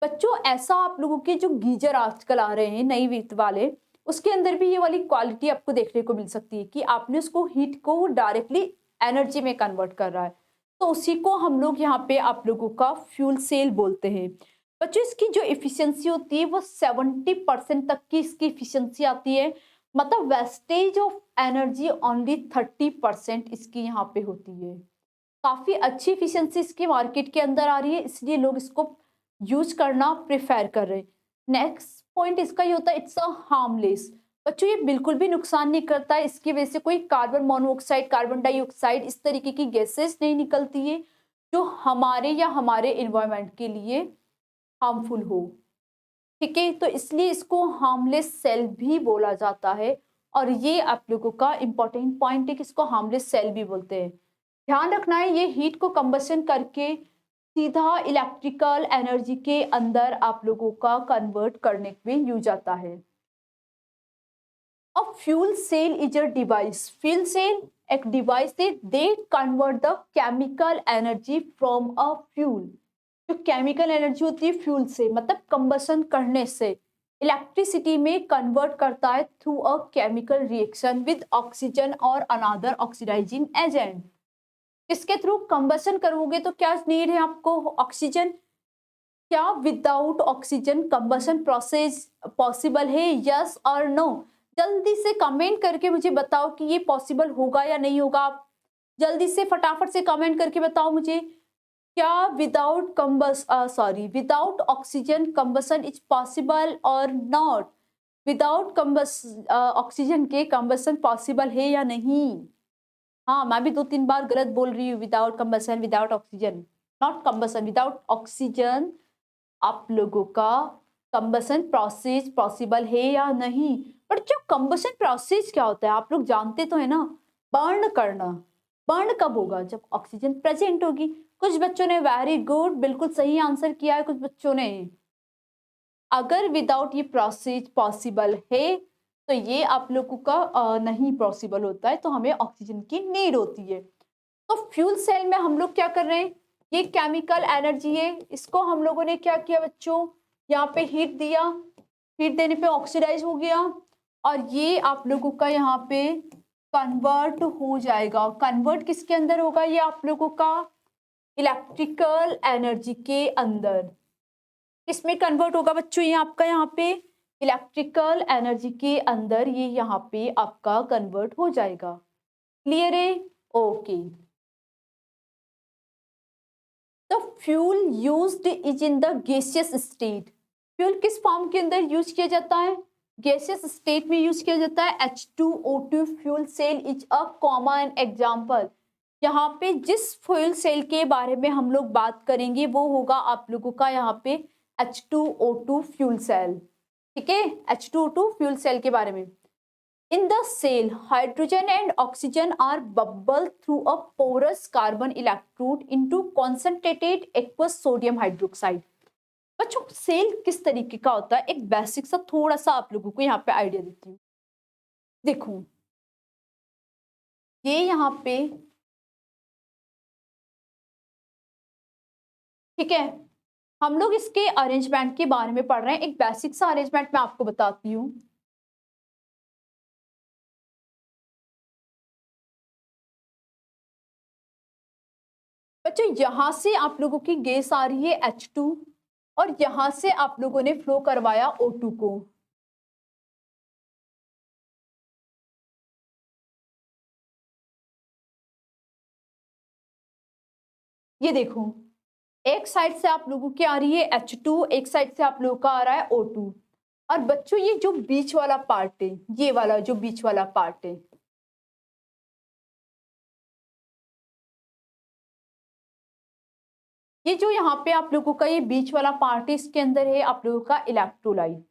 बच्चों ऐसा आप लोगों के जो गीजर आजकल आ रहे हैं नई वित्त वाले, उसके अंदर भी ये वाली क्वालिटी आपको देखने को मिल सकती है कि आपने उसको हीट को डायरेक्टली एनर्जी में कन्वर्ट कर रहा है। तो उसी को हम लोग यहाँ पे आप लोगों का फ्यूल सेल बोलते हैं। बच्चों इसकी जो इफिशियंसी होती है वो 70% तक की इसकी इफिशियंसी आती है, मतलब वेस्टेज ऑफ एनर्जी ओनली 30% इसकी यहाँ पे होती है। काफी अच्छी इफिशियंसी इसकी मार्केट के अंदर आ रही है, इसलिए लोग इसको यूज करना प्रेफर कर रहे हैं। नेक्स्ट पॉइंट इसका ये होता है, इट्स अ हार्मलेस। बच्चों ये बिल्कुल भी नुकसान नहीं करता है, इसकी वजह से कोई कार्बन मोनोऑक्साइड, कार्बन डाइऑक्साइड इस तरीके की गैसेस नहीं निकलती है जो हमारे या हमारे एनवायरनमेंट के लिए हार्मफुल हो। ठीक है, तो इसलिए इसको हार्मलेस सेल भी बोला जाता है, और ये आप लोगों का इंपॉर्टेंट पॉइंट है कि इसको हार्मलेस सेल भी बोलते हैं। ध्यान रखना है ये हीट को कंबशन करके सीधा इलेक्ट्रिकल एनर्जी के अंदर आप लोगों का कन्वर्ट करने में यूज आता है। अब fuel cell is a device, fuel cell एक डिवाइस है, they convert the chemical energy from a fuel. जो केमिकल एनर्जी होती है फ्यूल से, मतलब कंबशन करने से इलेक्ट्रिसिटी में कन्वर्ट करता है through a chemical reaction with oxygen और अनदर ऑक्सीडाइजिंग एजेंट। इसके थ्रू कंबशन करोगे तो क्या नीड है आपको, ऑक्सीजन। क्या without oxygen combustion process possible है, यस और नो। जल्दी से कमेंट करके मुझे बताओ कि ये पॉसिबल होगा या नहीं होगा। आप जल्दी से फटाफट से कमेंट करके बताओ मुझे, क्या without oxygen combustion is possible और नॉट। विदाउट ऑक्सीजन के कंबशन पॉसिबल है या नहीं। हाँ मैं भी 2-3 बार गलत बोल रही हूँ, without combustion, without oxygen, not combustion, without oxygen आप लोगों का कंबशन प्रोसेस पॉसिबल है या नहीं। बट जो कंबशन प्रोसेस क्या होता है आप लोग जानते तो है ना, बर्न करना। बर्न कब होगा, जब ऑक्सीजन प्रेजेंट होगी। कुछ बच्चों ने वेरी गुड बिल्कुल सही आंसर किया है, कुछ बच्चों ने। अगर विदाउट ये प्रोसेस पॉसिबल है तो ये आप लोगों का नहीं पॉसिबल होता है, तो हमें ऑक्सीजन की नीड होती है। तो फ्यूल सेल में हम लोग क्या कर रहे हैं, ये केमिकल एनर्जी है, इसको हम लोगों ने क्या किया बच्चों, यहाँ पे हीट दिया, हीट देने पे ऑक्सीडाइज हो गया, और ये आप लोगों का यहाँ पे कन्वर्ट हो जाएगा। कन्वर्ट किसके अंदर होगा? ये आप लोगों का इलेक्ट्रिकल एनर्जी के अंदर। किसमें कन्वर्ट होगा बच्चों? ये आपका यहाँ पे इलेक्ट्रिकल एनर्जी के अंदर ये यहाँ पे आपका कन्वर्ट हो जाएगा। क्लियर है? Okay. The fuel used is in the gaseous state. Fuel किस फॉर्म के अंदर यूज किया जाता है? गैसियस स्टेट में यूज किया जाता है। H2O2 fuel cell is a common example. यहाँ पे जिस फ्यूल सेल के बारे में हम लोग बात करेंगे वो होगा आप लोगों का यहाँ पे H2O2 फ्यूल सेल। ठीक है, H2O2 फ्यूल सेल के बारे में। In the cell, hydrogen and oxygen are bubbled through a porous carbon electrode into concentrated aqueous sodium hydroxide. बच्चों सेल किस तरीके का होता है? एक बेसिक सा थोड़ा सा आप लोगों को यहाँ पे आइडिया देती हूँ। देखो ये यहाँ पे, ठीक है, हम लोग इसके अरेंजमेंट के बारे में पढ़ रहे हैं। एक बेसिक सा अरेंजमेंट मैं आपको बताती हूँ। बच्चों यहां से आप लोगों की गैस आ रही है H2 और यहां से आप लोगों ने फ्लो करवाया O2 को। ये देखो एक साइड से आप लोगों की आ रही है H2, एक साइड से आप लोगों का आ रहा है O2। और बच्चों ये जो बीच वाला पार्ट है, ये वाला जो बीच वाला पार्ट है, ये जो यहाँ पे आप लोगों का ये बीच वाला पार्ट है, इसके अंदर है आप लोगों का इलेक्ट्रोलाइट।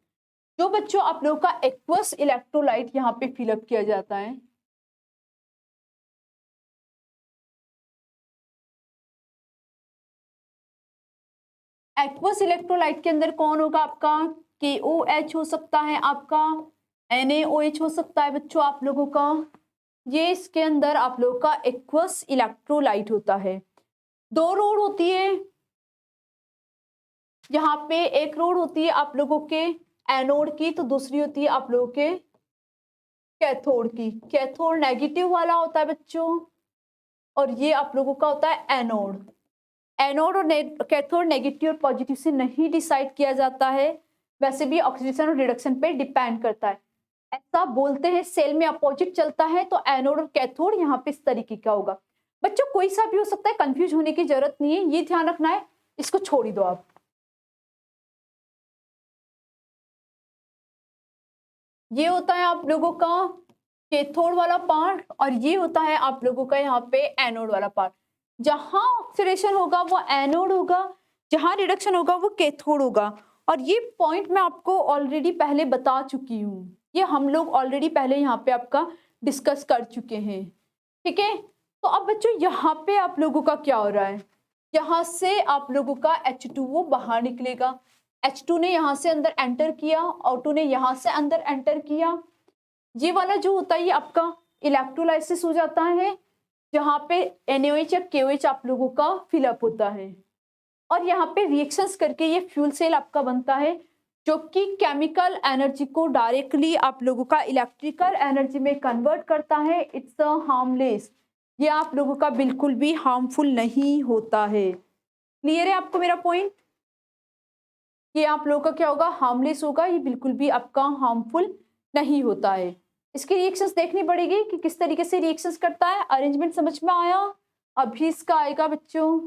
जो बच्चों आप लोगों का एक्वस इलेक्ट्रोलाइट यहाँ पे फिलअप किया जाता है। एक्वस इलेक्ट्रोलाइट के अंदर कौन होगा आपका? KOH हो सकता है, आपका NaOH हो सकता है बच्चों आप लोगों का। ये इसके अंदर आप लोगों का एक्वस इलेक्ट्रोलाइट होता है। दो रोड होती है यहाँ पे, एक रोड होती है आप लोगों के एनोड की, तो दूसरी होती है आप लोगों के कैथोड की। कैथोड नेगेटिव वाला होता है बच्चों और ये आप लोगों का होता है एनोड। एनोड और कैथोड नेगेटिव और पॉजिटिव से नहीं डिसाइड किया जाता है, वैसे भी ऑक्सीडेशन और रिडक्शन पे डिपेंड करता है। ऐसा बोलते हैं सेल में अपोजिट चलता है तो एनोड और कैथोड यहाँ पे इस तरीके का होगा। बच्चों कोई सा भी हो सकता है, कंफ्यूज होने की जरूरत नहीं है, ये ध्यान रखना है, इसको छोड़ ही दो आप। ये होता है आप लोगों का कैथोड वाला पार्ट और ये होता है आप लोगों का यहाँ पे एनोड वाला पार्ट। जहां ऑक्सीडेशन होगा वो एनोड होगा, जहां रिडक्शन होगा वो कैथोड होगा। और ये पॉइंट मैं आपको ऑलरेडी पहले बता चुकी हूँ, ये हम लोग ऑलरेडी पहले यहाँ पे आपका डिस्कस कर चुके हैं। ठीक है, तो अब बच्चों यहाँ पे आप लोगों का क्या हो रहा है? यहाँ से आप लोगों का H2O बाहर निकलेगा। H2 ने यहाँ से अंदर एंटर किया, O2 ने यहाँ से अंदर एंटर किया। ये वाला जो होता है ये आपका इलेक्ट्रोलाइसिस हो जाता है, जहाँ पे NaOH या KOH आप लोगों का फिलअप होता है और यहाँ पे रिएक्शंस करके ये फ्यूल सेल आपका बनता है, जो कि केमिकल एनर्जी को डायरेक्टली आप लोगों का इलेक्ट्रिकल एनर्जी में कन्वर्ट करता है। इट्स अ हार्मलेस, ये आप लोगों का बिल्कुल भी हार्मफुल नहीं होता है। क्लियर है आपको मेरा पॉइंट? ये आप लोगों का क्या होगा? हार्मलेस होगा, ये बिल्कुल भी आपका हार्मफुल नहीं होता है। इसकी रिएक्शंस देखनी पड़ेगी कि किस तरीके से रिएक्शंस करता है। अरेंजमेंट समझ में आया? अभी इसका आएगा बच्चों।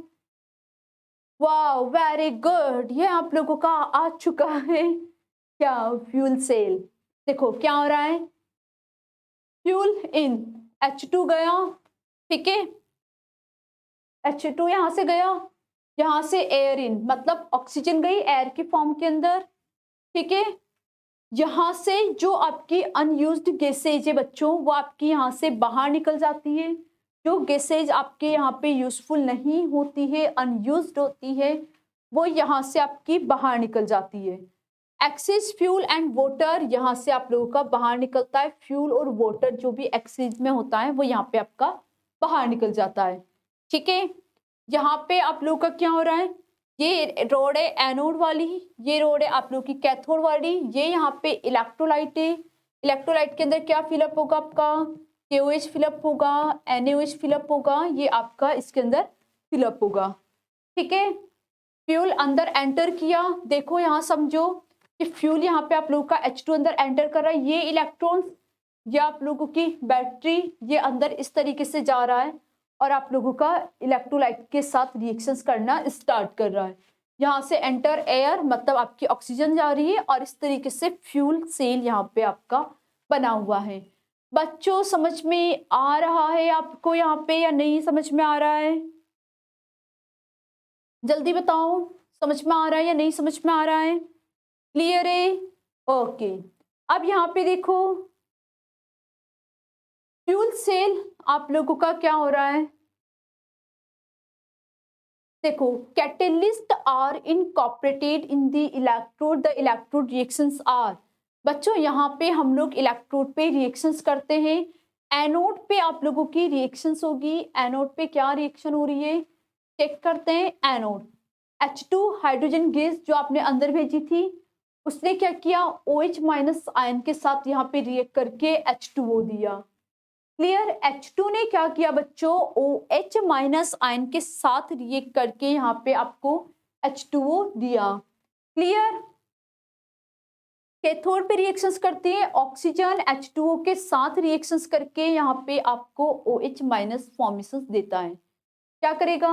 वाह वेरी गुड, ये आप लोगों का आ चुका है क्या? Fuel cell. देखो क्या हो रहा है, फ्यूल इन, H2 गया, ठीक है, H2 यहां से गया, यहां से एयर इन, मतलब ऑक्सीजन गई एयर के फॉर्म के अंदर, ठीक है। यहाँ से जो आपकी अनयूज्ड गैसेज है बच्चों, वो आपकी यहाँ से बाहर निकल जाती है। जो गैसेज आपके यहाँ पे यूजफुल नहीं होती है, अनयूज्ड होती है, वो यहाँ से आपकी बाहर निकल जाती है। एक्सेस फ्यूल एंड वाटर, यहाँ से आप लोगों का बाहर निकलता है। फ्यूल और वाटर जो भी एक्सेस में होता है वो यहाँ पे आपका बाहर निकल जाता है, ठीक है। यहाँ पे आप लोगों का क्या हो रहा है, ये रोड है एनोड वाली, ये रोड है आप लोग की कैथोड वाली। ये यहाँ पे इलेक्ट्रोलाइट है, इलेक्ट्रोलाइट के अंदर क्या फिलअप होगा आपका? KOH फिलअप होगा, NaOH फिलअप होगा, ये आपका इसके अंदर फिलअप होगा। ठीक है, फ्यूल अंदर एंटर किया, देखो यहाँ समझो कि फ्यूल यहाँ पे आप लोगों का H2 अंदर एंटर कर रहा है, ये इलेक्ट्रॉन्स, ये आप लोगों की बैटरी, ये अंदर इस तरीके से जा रहा है और आप लोगों का इलेक्ट्रोलाइट के साथ रिएक्शंस करना स्टार्ट कर रहा है। यहाँ से एंटर एयर मतलब आपकी ऑक्सीजन जा रही है और इस तरीके से फ्यूल सेल यहाँ पे आपका बना हुआ है। बच्चों समझ में आ रहा है आपको यहाँ पे या नहीं समझ में आ रहा है? जल्दी बताओ, समझ में आ रहा है या नहीं समझ में आ रहा है? क्लियर है? ओके, अब यहाँ पे देखो फ्यूल सेल आप लोगों का क्या हो रहा है, देखो catalyst are incorporated in the electrode reactions are. बच्चों यहाँ पे हम लोग इलेक्ट्रोड पे रिएक्शंस करते हैं, एनोड पे आप लोगों की रिएक्शंस होगी। एनोड पे क्या रिएक्शन हो रही है चेक करते हैं। एनोड H2 हाइड्रोजन गैस जो आपने अंदर भेजी थी, उसने क्या किया OH माइनस आयन के साथ यहाँ पे रिएक्ट करके H2O दिया। क्लियर? H2 ने क्या किया बच्चों, OH माइनस आयन के साथ रिएक्ट करके यहाँ पे आपको H2O दिया। क्लियर? कैथोड पे रिएक्शंस करती है ऑक्सीजन H2O के साथ रिएक्शंस करके यहाँ पे आपको OH माइनस फॉर्मेशंस देता है। क्या करेगा,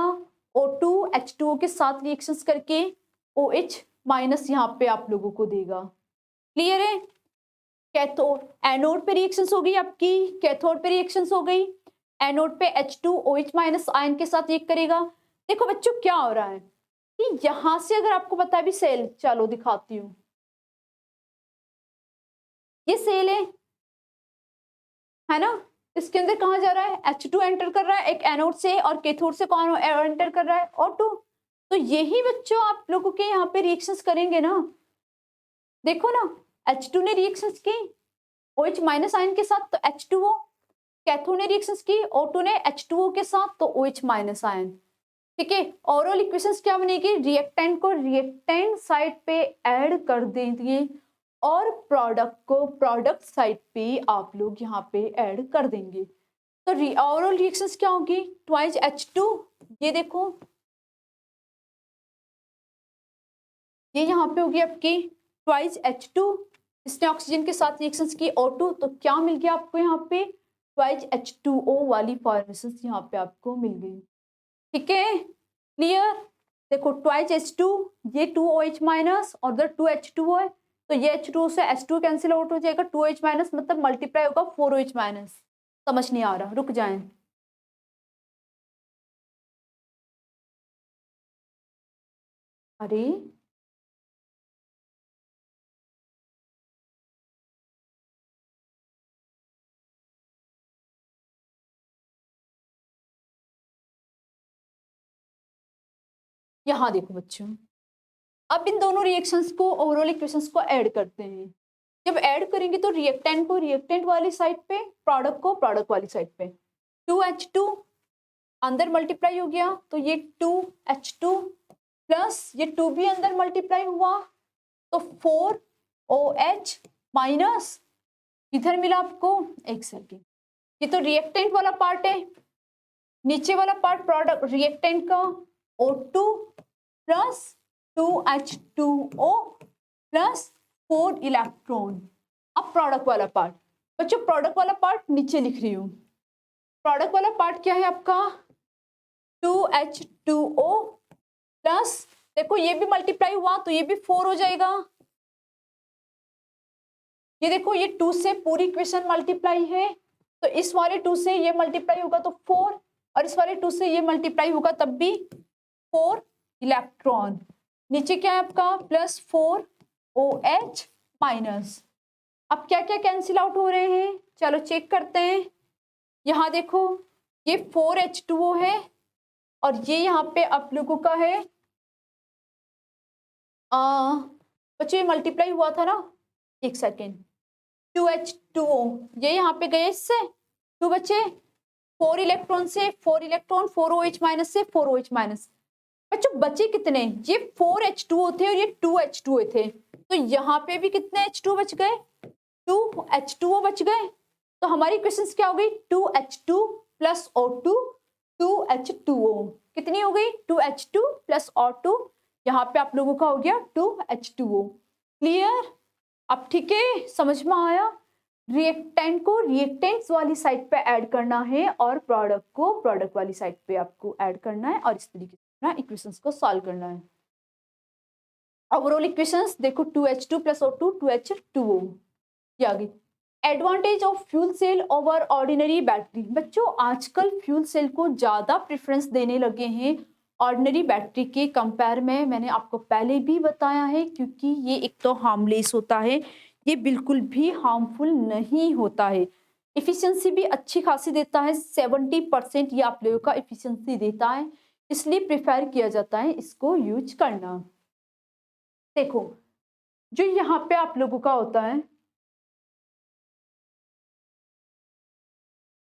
O2 H2O के साथ रिएक्शंस करके OH माइनस यहाँ पे आप लोगों को देगा। क्लियर है? कैथोड एनोड पे रिएक्शंस हो गई आपकी, कैथोड पे रिएक्शंस हो गई, एनोड पे H2 OH माइनस आयन के साथ रिएक्ट करेगा। देखो बच्चों क्या हो रहा है कि यहां से अगर आपको पता है भी सेल, चलो दिखाती हूँ, ये सेल है ना, इसके अंदर कहा जा रहा है H2 एंटर कर रहा है एक एनोड से और कैथोड से कौन एंटर कर रहा है O2। तो यही बच्चों आप लोगों के यहाँ पे रिएक्शंस करेंगे ना, देखो ना H2 ने रिएक्शंस की OH माइनस आयन के साथ तो H2O, कैथोड ने रिएक्शंस की O2 ने H2O के साथ तो OH माइनस आयन। ठीक है, ओवरऑल इक्वेशंस क्या बनेगी, रिएक्टेंट को रिएक्टेंट साइड पे ऐड कर देंगे और प्रोडक्ट को प्रोडक्ट साइड पे आप लोग यहाँ पे ऐड कर देंगे। तो ओवरऑल रिएक्शंस क्या होगी, ट्वाइस H2, ये देखो ये यहाँ पे होगी आपकी ट्वाइस H2, इसने ऑक्सीजन के साथ रिएक्शंस की O2, तो क्या मिल गया आपको यहाँ पे ट्वाइस H2O वाली फॉर्मेशंस यहाँ पे आपको मिल गई। ठीक है, क्लियर? देखो ट्वाइस H2, ये 2OH माइनस और उधर 2H2O है, तो ये H2O से H2 कैंसिल आउट हो जाएगा, 2OH माइनस मतलब मल्टीप्लाई होगा 4OH माइनस। समझ नहीं आ रहा, रुक जाएं। अरे यहाँ देखो बच्चों, अब इन दोनों रिएक्शंस को ओवरऑल इक्वेशंस को ऐड करते हैं। जब ऐड करेंगे तो रिएक्टेंट को रिएक्टेंट वाली साइड पे, प्रोडक्ट को प्रोडक्ट वाली साइड पे, 2H2 अंदर मल्टीप्लाई हो गया तो ये 2H2 प्लस ये 2 भी अंदर मल्टीप्लाई हुआ तो 4OH माइनस, इधर मिला आपको, एक सेकेंड, ये तो रिएक्टेंट वाला पार्ट है, नीचे वाला पार्ट प्रोडक्ट रिएक्टेंट का O2 plus 2H2O plus 4 electron. अब प्रोडक्ट वाला पार्ट, बच्चों प्रोडक्ट वाला पार्ट नीचे लिख रही हूँ, प्रोडक्ट वाला पार्ट क्या है आपका 2H2O प्लस, देखो ये भी मल्टीप्लाई हुआ तो ये भी 4 हो जाएगा, ये देखो ये 2 से पूरी इक्वेशन मल्टीप्लाई है तो इस वाले 2 से ये मल्टीप्लाई होगा तो 4 और इस वाले 2 से ये मल्टीप्लाई होगा तब भी 4 इलेक्ट्रॉन। नीचे क्या है आपका प्लस 4OH माइनस। अब क्या क्या कैंसिल आउट हो रहे हैं, चलो चेक करते हैं। यहाँ देखो ये 4H2O है और ये यहाँ पे आप लोगों का है बच्चों ये मल्टीप्लाई हुआ था ना, एक सेकेंड, 2H2O ये यहाँ पे गए इससे 2 बच्चे, 4 इलेक्ट्रॉन से 4 इलेक्ट्रॉन 4OH माइनस से 4OH माइनस। बच्चों बचे कितने, ये 4H2O थे और ये 2H2O थे, तो यहाँ पे भी कितने H2O बच गए, 2H2O बच गए। तो हमारी इक्वेशंस क्या हो गई, 2H2 प्लस O2 2H2O, कितनी हो गई 2H2 प्लस O2, यहाँ पे आप लोगों का हो गया 2H2O। क्लियर, अब ठीक है, समझ में आया। रिएक्टेंट को रिएक्टेंट्स वाली साइड पे ऐड करना है और प्रोडक्ट को प्रोडक्ट वाली साइड पे आपको ऐड करना है और इस तरीके से इक्वेशंस को सॉल्व करना है। ओवरऑल इक्वेशंस देखो 2H2 प्लस O2 2H2O, ये आ गई। Advantage of fuel cell over ordinary battery, बच्चों आजकल फ्यूल सेल को ज्यादा प्रेफरेंस देने लगे हैं ऑर्डिनरी बैटरी के कंपेयर में। मैंने आपको पहले भी बताया है, क्योंकि ये एक तो हार्मलेस होता है, ये बिल्कुल भी हार्मफुल नहीं होता है। इफिशियंसी भी अच्छी खासी देता है, 70% ये आप लोगों का इफिशियंसी देता है, इसलिए प्रेफर किया जाता है इसको यूज करना। देखो जो यहाँ पे आप लोगों का होता है,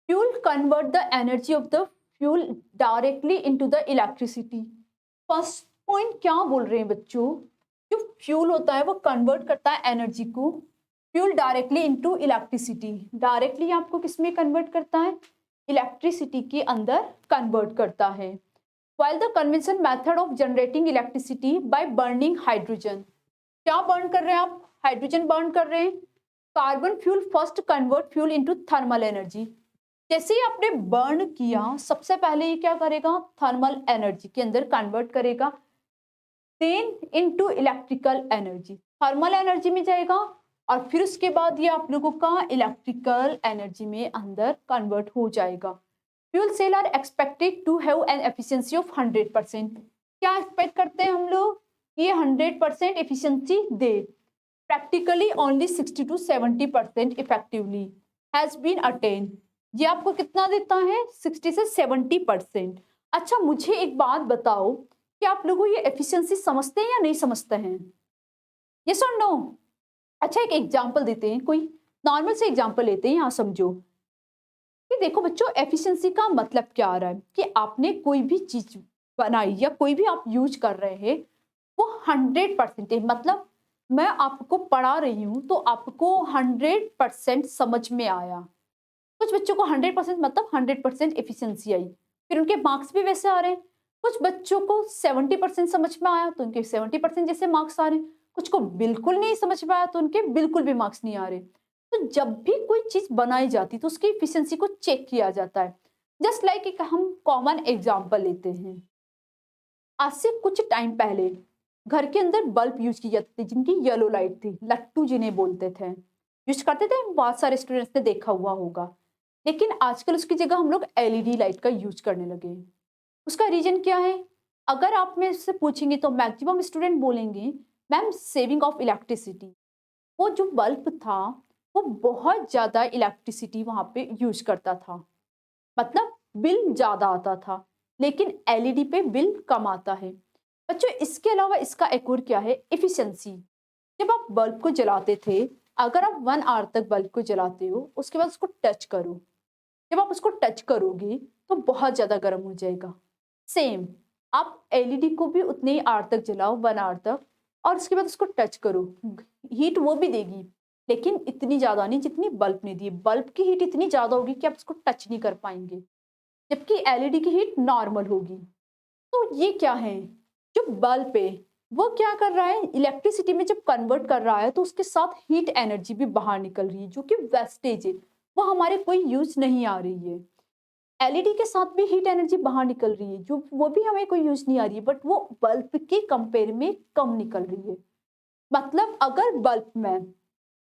fuel convert the energy of the fuel directly into the electricity. First point क्या बोल रहे हैं बच्चों, जो फ्यूल होता है वो कन्वर्ट करता है एनर्जी को, fuel directly into electricity. Directly आपको किसमें कन्वर्ट करता है, इलेक्ट्रिसिटी के अंदर कन्वर्ट करता है। While the convention method of generating electricity by burning hydrogen, क्या बर्न कर रहे हैं आप, हाइड्रोजन बर्न कर रहे हैं। Carbon fuel first convert fuel into thermal energy, जैसे ही आपने बर्न किया सबसे पहले ये क्या करेगा, थर्मल एनर्जी के अंदर कन्वर्ट करेगा, then into electrical energy, thermal energy में जाएगा और फिर उसके बाद ये आप लोगों का इलेक्ट्रिकल एनर्जी में अंदर कन्वर्ट हो जाएगा। Fuel cell are expected to have an efficiency of 100%, क्या एक्सपेक्ट करते हैं हम लोग, ये 100% एफिशिएंसी दे। Practically only 60 to 70% effectively has been attend, ये आपको कितना देता है, 60 से 70%। अच्छा मुझे एक बात बताओ कि आप लोगों ये एफिशिएंसी समझते हैं या नहीं समझते हैं, यस और नो। अच्छा एक एग्जांपल देते हैं, कोई नॉर्मल से एग्जांपल लेते हैं, यहाँ समझो कि देखो बच्चों एफिशिएंसी का मतलब क्या आ रहा है कि आपने कोई भी चीज बनाई या कोई भी आप यूज कर रहे हैं वो 100% है, मतलब मैं आपको पढ़ा रही हूँ तो आपको 100% समझ में आया। कुछ बच्चों को 100% मतलब 100% एफिशिएंसी आई, फिर उनके मार्क्स भी वैसे आ रहे हैं। कुछ बच्चों को 70% समझ में आया तो उनके 70% जैसे मार्क्स आ रहे हैं, कुछ को बिल्कुल नहीं समझ में आया तो उनके बिल्कुल भी मार्क्स नहीं आ रहे। तो जब भी कोई चीज बनाई जाती तो उसकी एफिशिएंसी को चेक किया जाता है। जस्ट लाइक एक हम कॉमन एग्जाम्पल लेते हैं, आज से कुछ टाइम पहले घर के अंदर बल्ब यूज की जाती थी जिनकी येलो लाइट थी, लट्टू जिन्हें बोलते थे, यूज करते थे, बहुत सारे स्टूडेंट्स ने देखा हुआ होगा। लेकिन आजकल उसकी जगह हम लोग एलईडी लाइट का यूज करने लगे। उसका रीजन क्या है, अगर आप में से पूछेंगे तो मैक्सिमम स्टूडेंट बोलेंगे मैम सेविंग ऑफ इलेक्ट्रिसिटी। वो जो बल्ब था वो बहुत ज्यादा इलेक्ट्रिसिटी वहां पे यूज करता था, मतलब बिल ज्यादा आता था, लेकिन एलईडी पे बिल कम आता है। बच्चों इसके अलावा इसका एक और क्या है, एफिशिएंसी। जब आप बल्ब को जलाते थे, अगर आप 1 आवर तक बल्ब को जलाते हो उसके बाद उसको टच करो, जब आप उसको टच करोगे तो बहुत ज्यादा गर्म हो जाएगा। सेम आप एलईडी को भी उतने ही आवर तक जलाओ, 1 आवर तक, और उसके बाद उसको टच करो, हीट वो भी देगी लेकिन इतनी ज्यादा नहीं जितनी बल्ब ने दी। बल्ब की हीट इतनी ज्यादा होगी कि आप उसको टच नहीं कर पाएंगे, जबकि एलईडी की हीट नॉर्मल होगी। तो ये क्या है, जो बल्ब है वो क्या कर रहा है, इलेक्ट्रिसिटी में जब कन्वर्ट कर रहा है तो उसके साथ हीट एनर्जी भी बाहर निकल रही है जो कि वेस्टेज है, वो हमारे कोई यूज नहीं आ रही है। एलईडी के साथ भी हीट एनर्जी बाहर निकल रही है जो वो भी हमें कोई यूज नहीं आ रही है, बट वो बल्ब के कंपेयर में कम निकल रही है। मतलब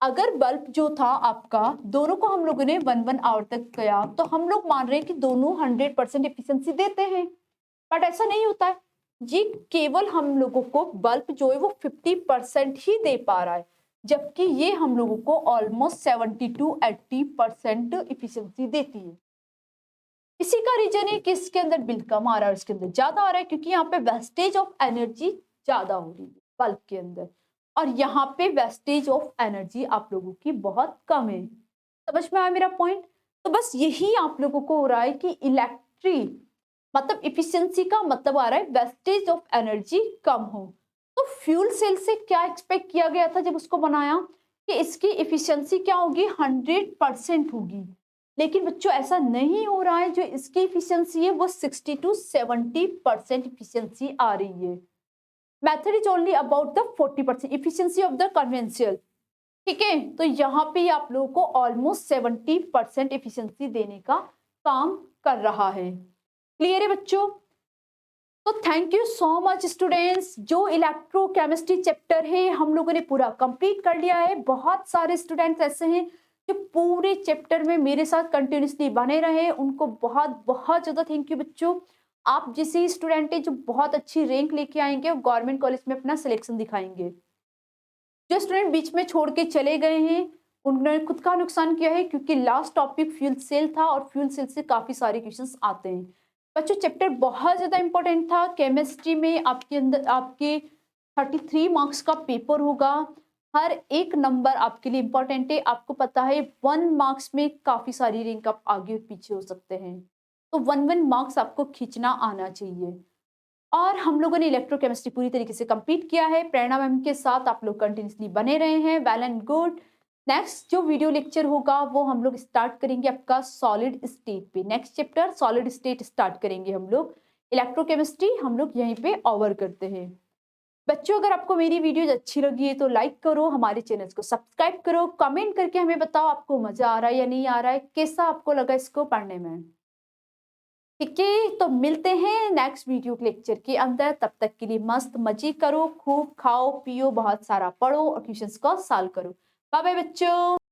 अगर बल्ब जो था आपका, दोनों को हम लोगों ने 1 आवर तक गया तो हम लोग मान रहे हैं कि दोनों 100% एफिशिएंसी देते हैं, बट ऐसा नहीं होता है। ये केवल हम लोगों को बल्ब जो है वो 50% ही दे पा रहा है, जबकि ये हम लोगों को ऑलमोस्ट 70 to 80% एफिशिएंसी देती है। इसी का रीजन है कि इसके अंदर बिल कम आ रहा है, इसके अंदर ज्यादा आ रहा है, क्योंकि यहाँ पे वेस्टेज ऑफ एनर्जी ज्यादा हो रही है बल्ब के अंदर, और यहाँ पे वेस्टेज ऑफ एनर्जी आप लोगों की बहुत कम है। समझ में आया मेरा पॉइंट। तो बस यही आप लोगों को हो रहा है कि इलेक्ट्रिक मतलब इफिशियंसी का मतलब आ रहा है वेस्टेज ऑफ एनर्जी कम हो। तो फ्यूल सेल से क्या एक्सपेक्ट किया गया था जब उसको बनाया, कि इसकी एफिशिएंसी क्या होगी, 100% होगी। लेकिन बच्चों ऐसा नहीं हो रहा है, जो इसकी एफिशिएंसी है वो 60 to 70% एफिशिएंसी आ रही है। Method is only about the 40% efficiency of the conventional. ठीक है, तो यहाँ पे आप लोगों को ऑलमोस्ट 70% एफिशिएंसी देने का काम कर रहा है। क्लियर है बच्चों? तो thank you so much students. जो इलेक्ट्रोकेमिस्ट्री चैप्टर है हम लोगों ने पूरा कंप्लीट कर लिया है। बहुत सारे स्टूडेंट्स ऐसे हैं जो पूरे चैप्टर में मेरे साथ कंटिन्यूसली बने रहे, उनको बहुत बहुत ज़्यादा थैंक यू बच्चों। आप जैसे स्टूडेंट है जो बहुत अच्छी रैंक लेके आएंगे और गवर्नमेंट कॉलेज में अपना सिलेक्शन दिखाएंगे। जो स्टूडेंट बीच में छोड़ के चले गए हैं उन्होंने खुद का नुकसान किया है, क्योंकि लास्ट टॉपिक फ्यूल सेल था और फ्यूल सेल से काफ़ी सारे क्वेश्चंस आते हैं। बच्चों चैप्टर बहुत ज़्यादा इंपॉर्टेंट था। केमिस्ट्री में आपके अंदर आपके 33 मार्क्स का पेपर होगा। हर एक नंबर आपके लिए इंपॉर्टेंट है। आपको पता है 1 मार्क्स में काफ़ी सारी रैंक आप आगे और पीछे हो सकते हैं, तो 1 मार्क्स आपको खींचना आना चाहिए। और हम लोगों ने इलेक्ट्रोकेमिस्ट्री पूरी तरीके से कंप्लीट किया है। प्रेरणा मैम के साथ आप लोग कंटिन्यूसली बने रहे हैं, वेल एंड गुड। नेक्स्ट जो वीडियो लेक्चर होगा वो हम लोग स्टार्ट करेंगे आपका सॉलिड स्टेट पे। Next chapter solid state start करेंगे हम लोग। इलेक्ट्रोकेमिस्ट्री हम लोग यहीं पे ओवर करते हैं। बच्चों अगर आपको मेरी वीडियोज अच्छी लगी है तो लाइक करो, हमारे चैनल को सब्सक्राइब करो, कमेंट करके हमें बताओ आपको मजा आ रहा है या नहीं आ रहा है, कैसा आपको लगा इसको पढ़ने में। ठीक है, तो मिलते हैं नेक्स्ट वीडियो लेक्चर के अंदर। तब तक के लिए मस्त मजे करो, खूब खाओ पियो, बहुत सारा पढ़ो और क्वेश्चंस को सॉल्व करो। बाय बाय बच्चों।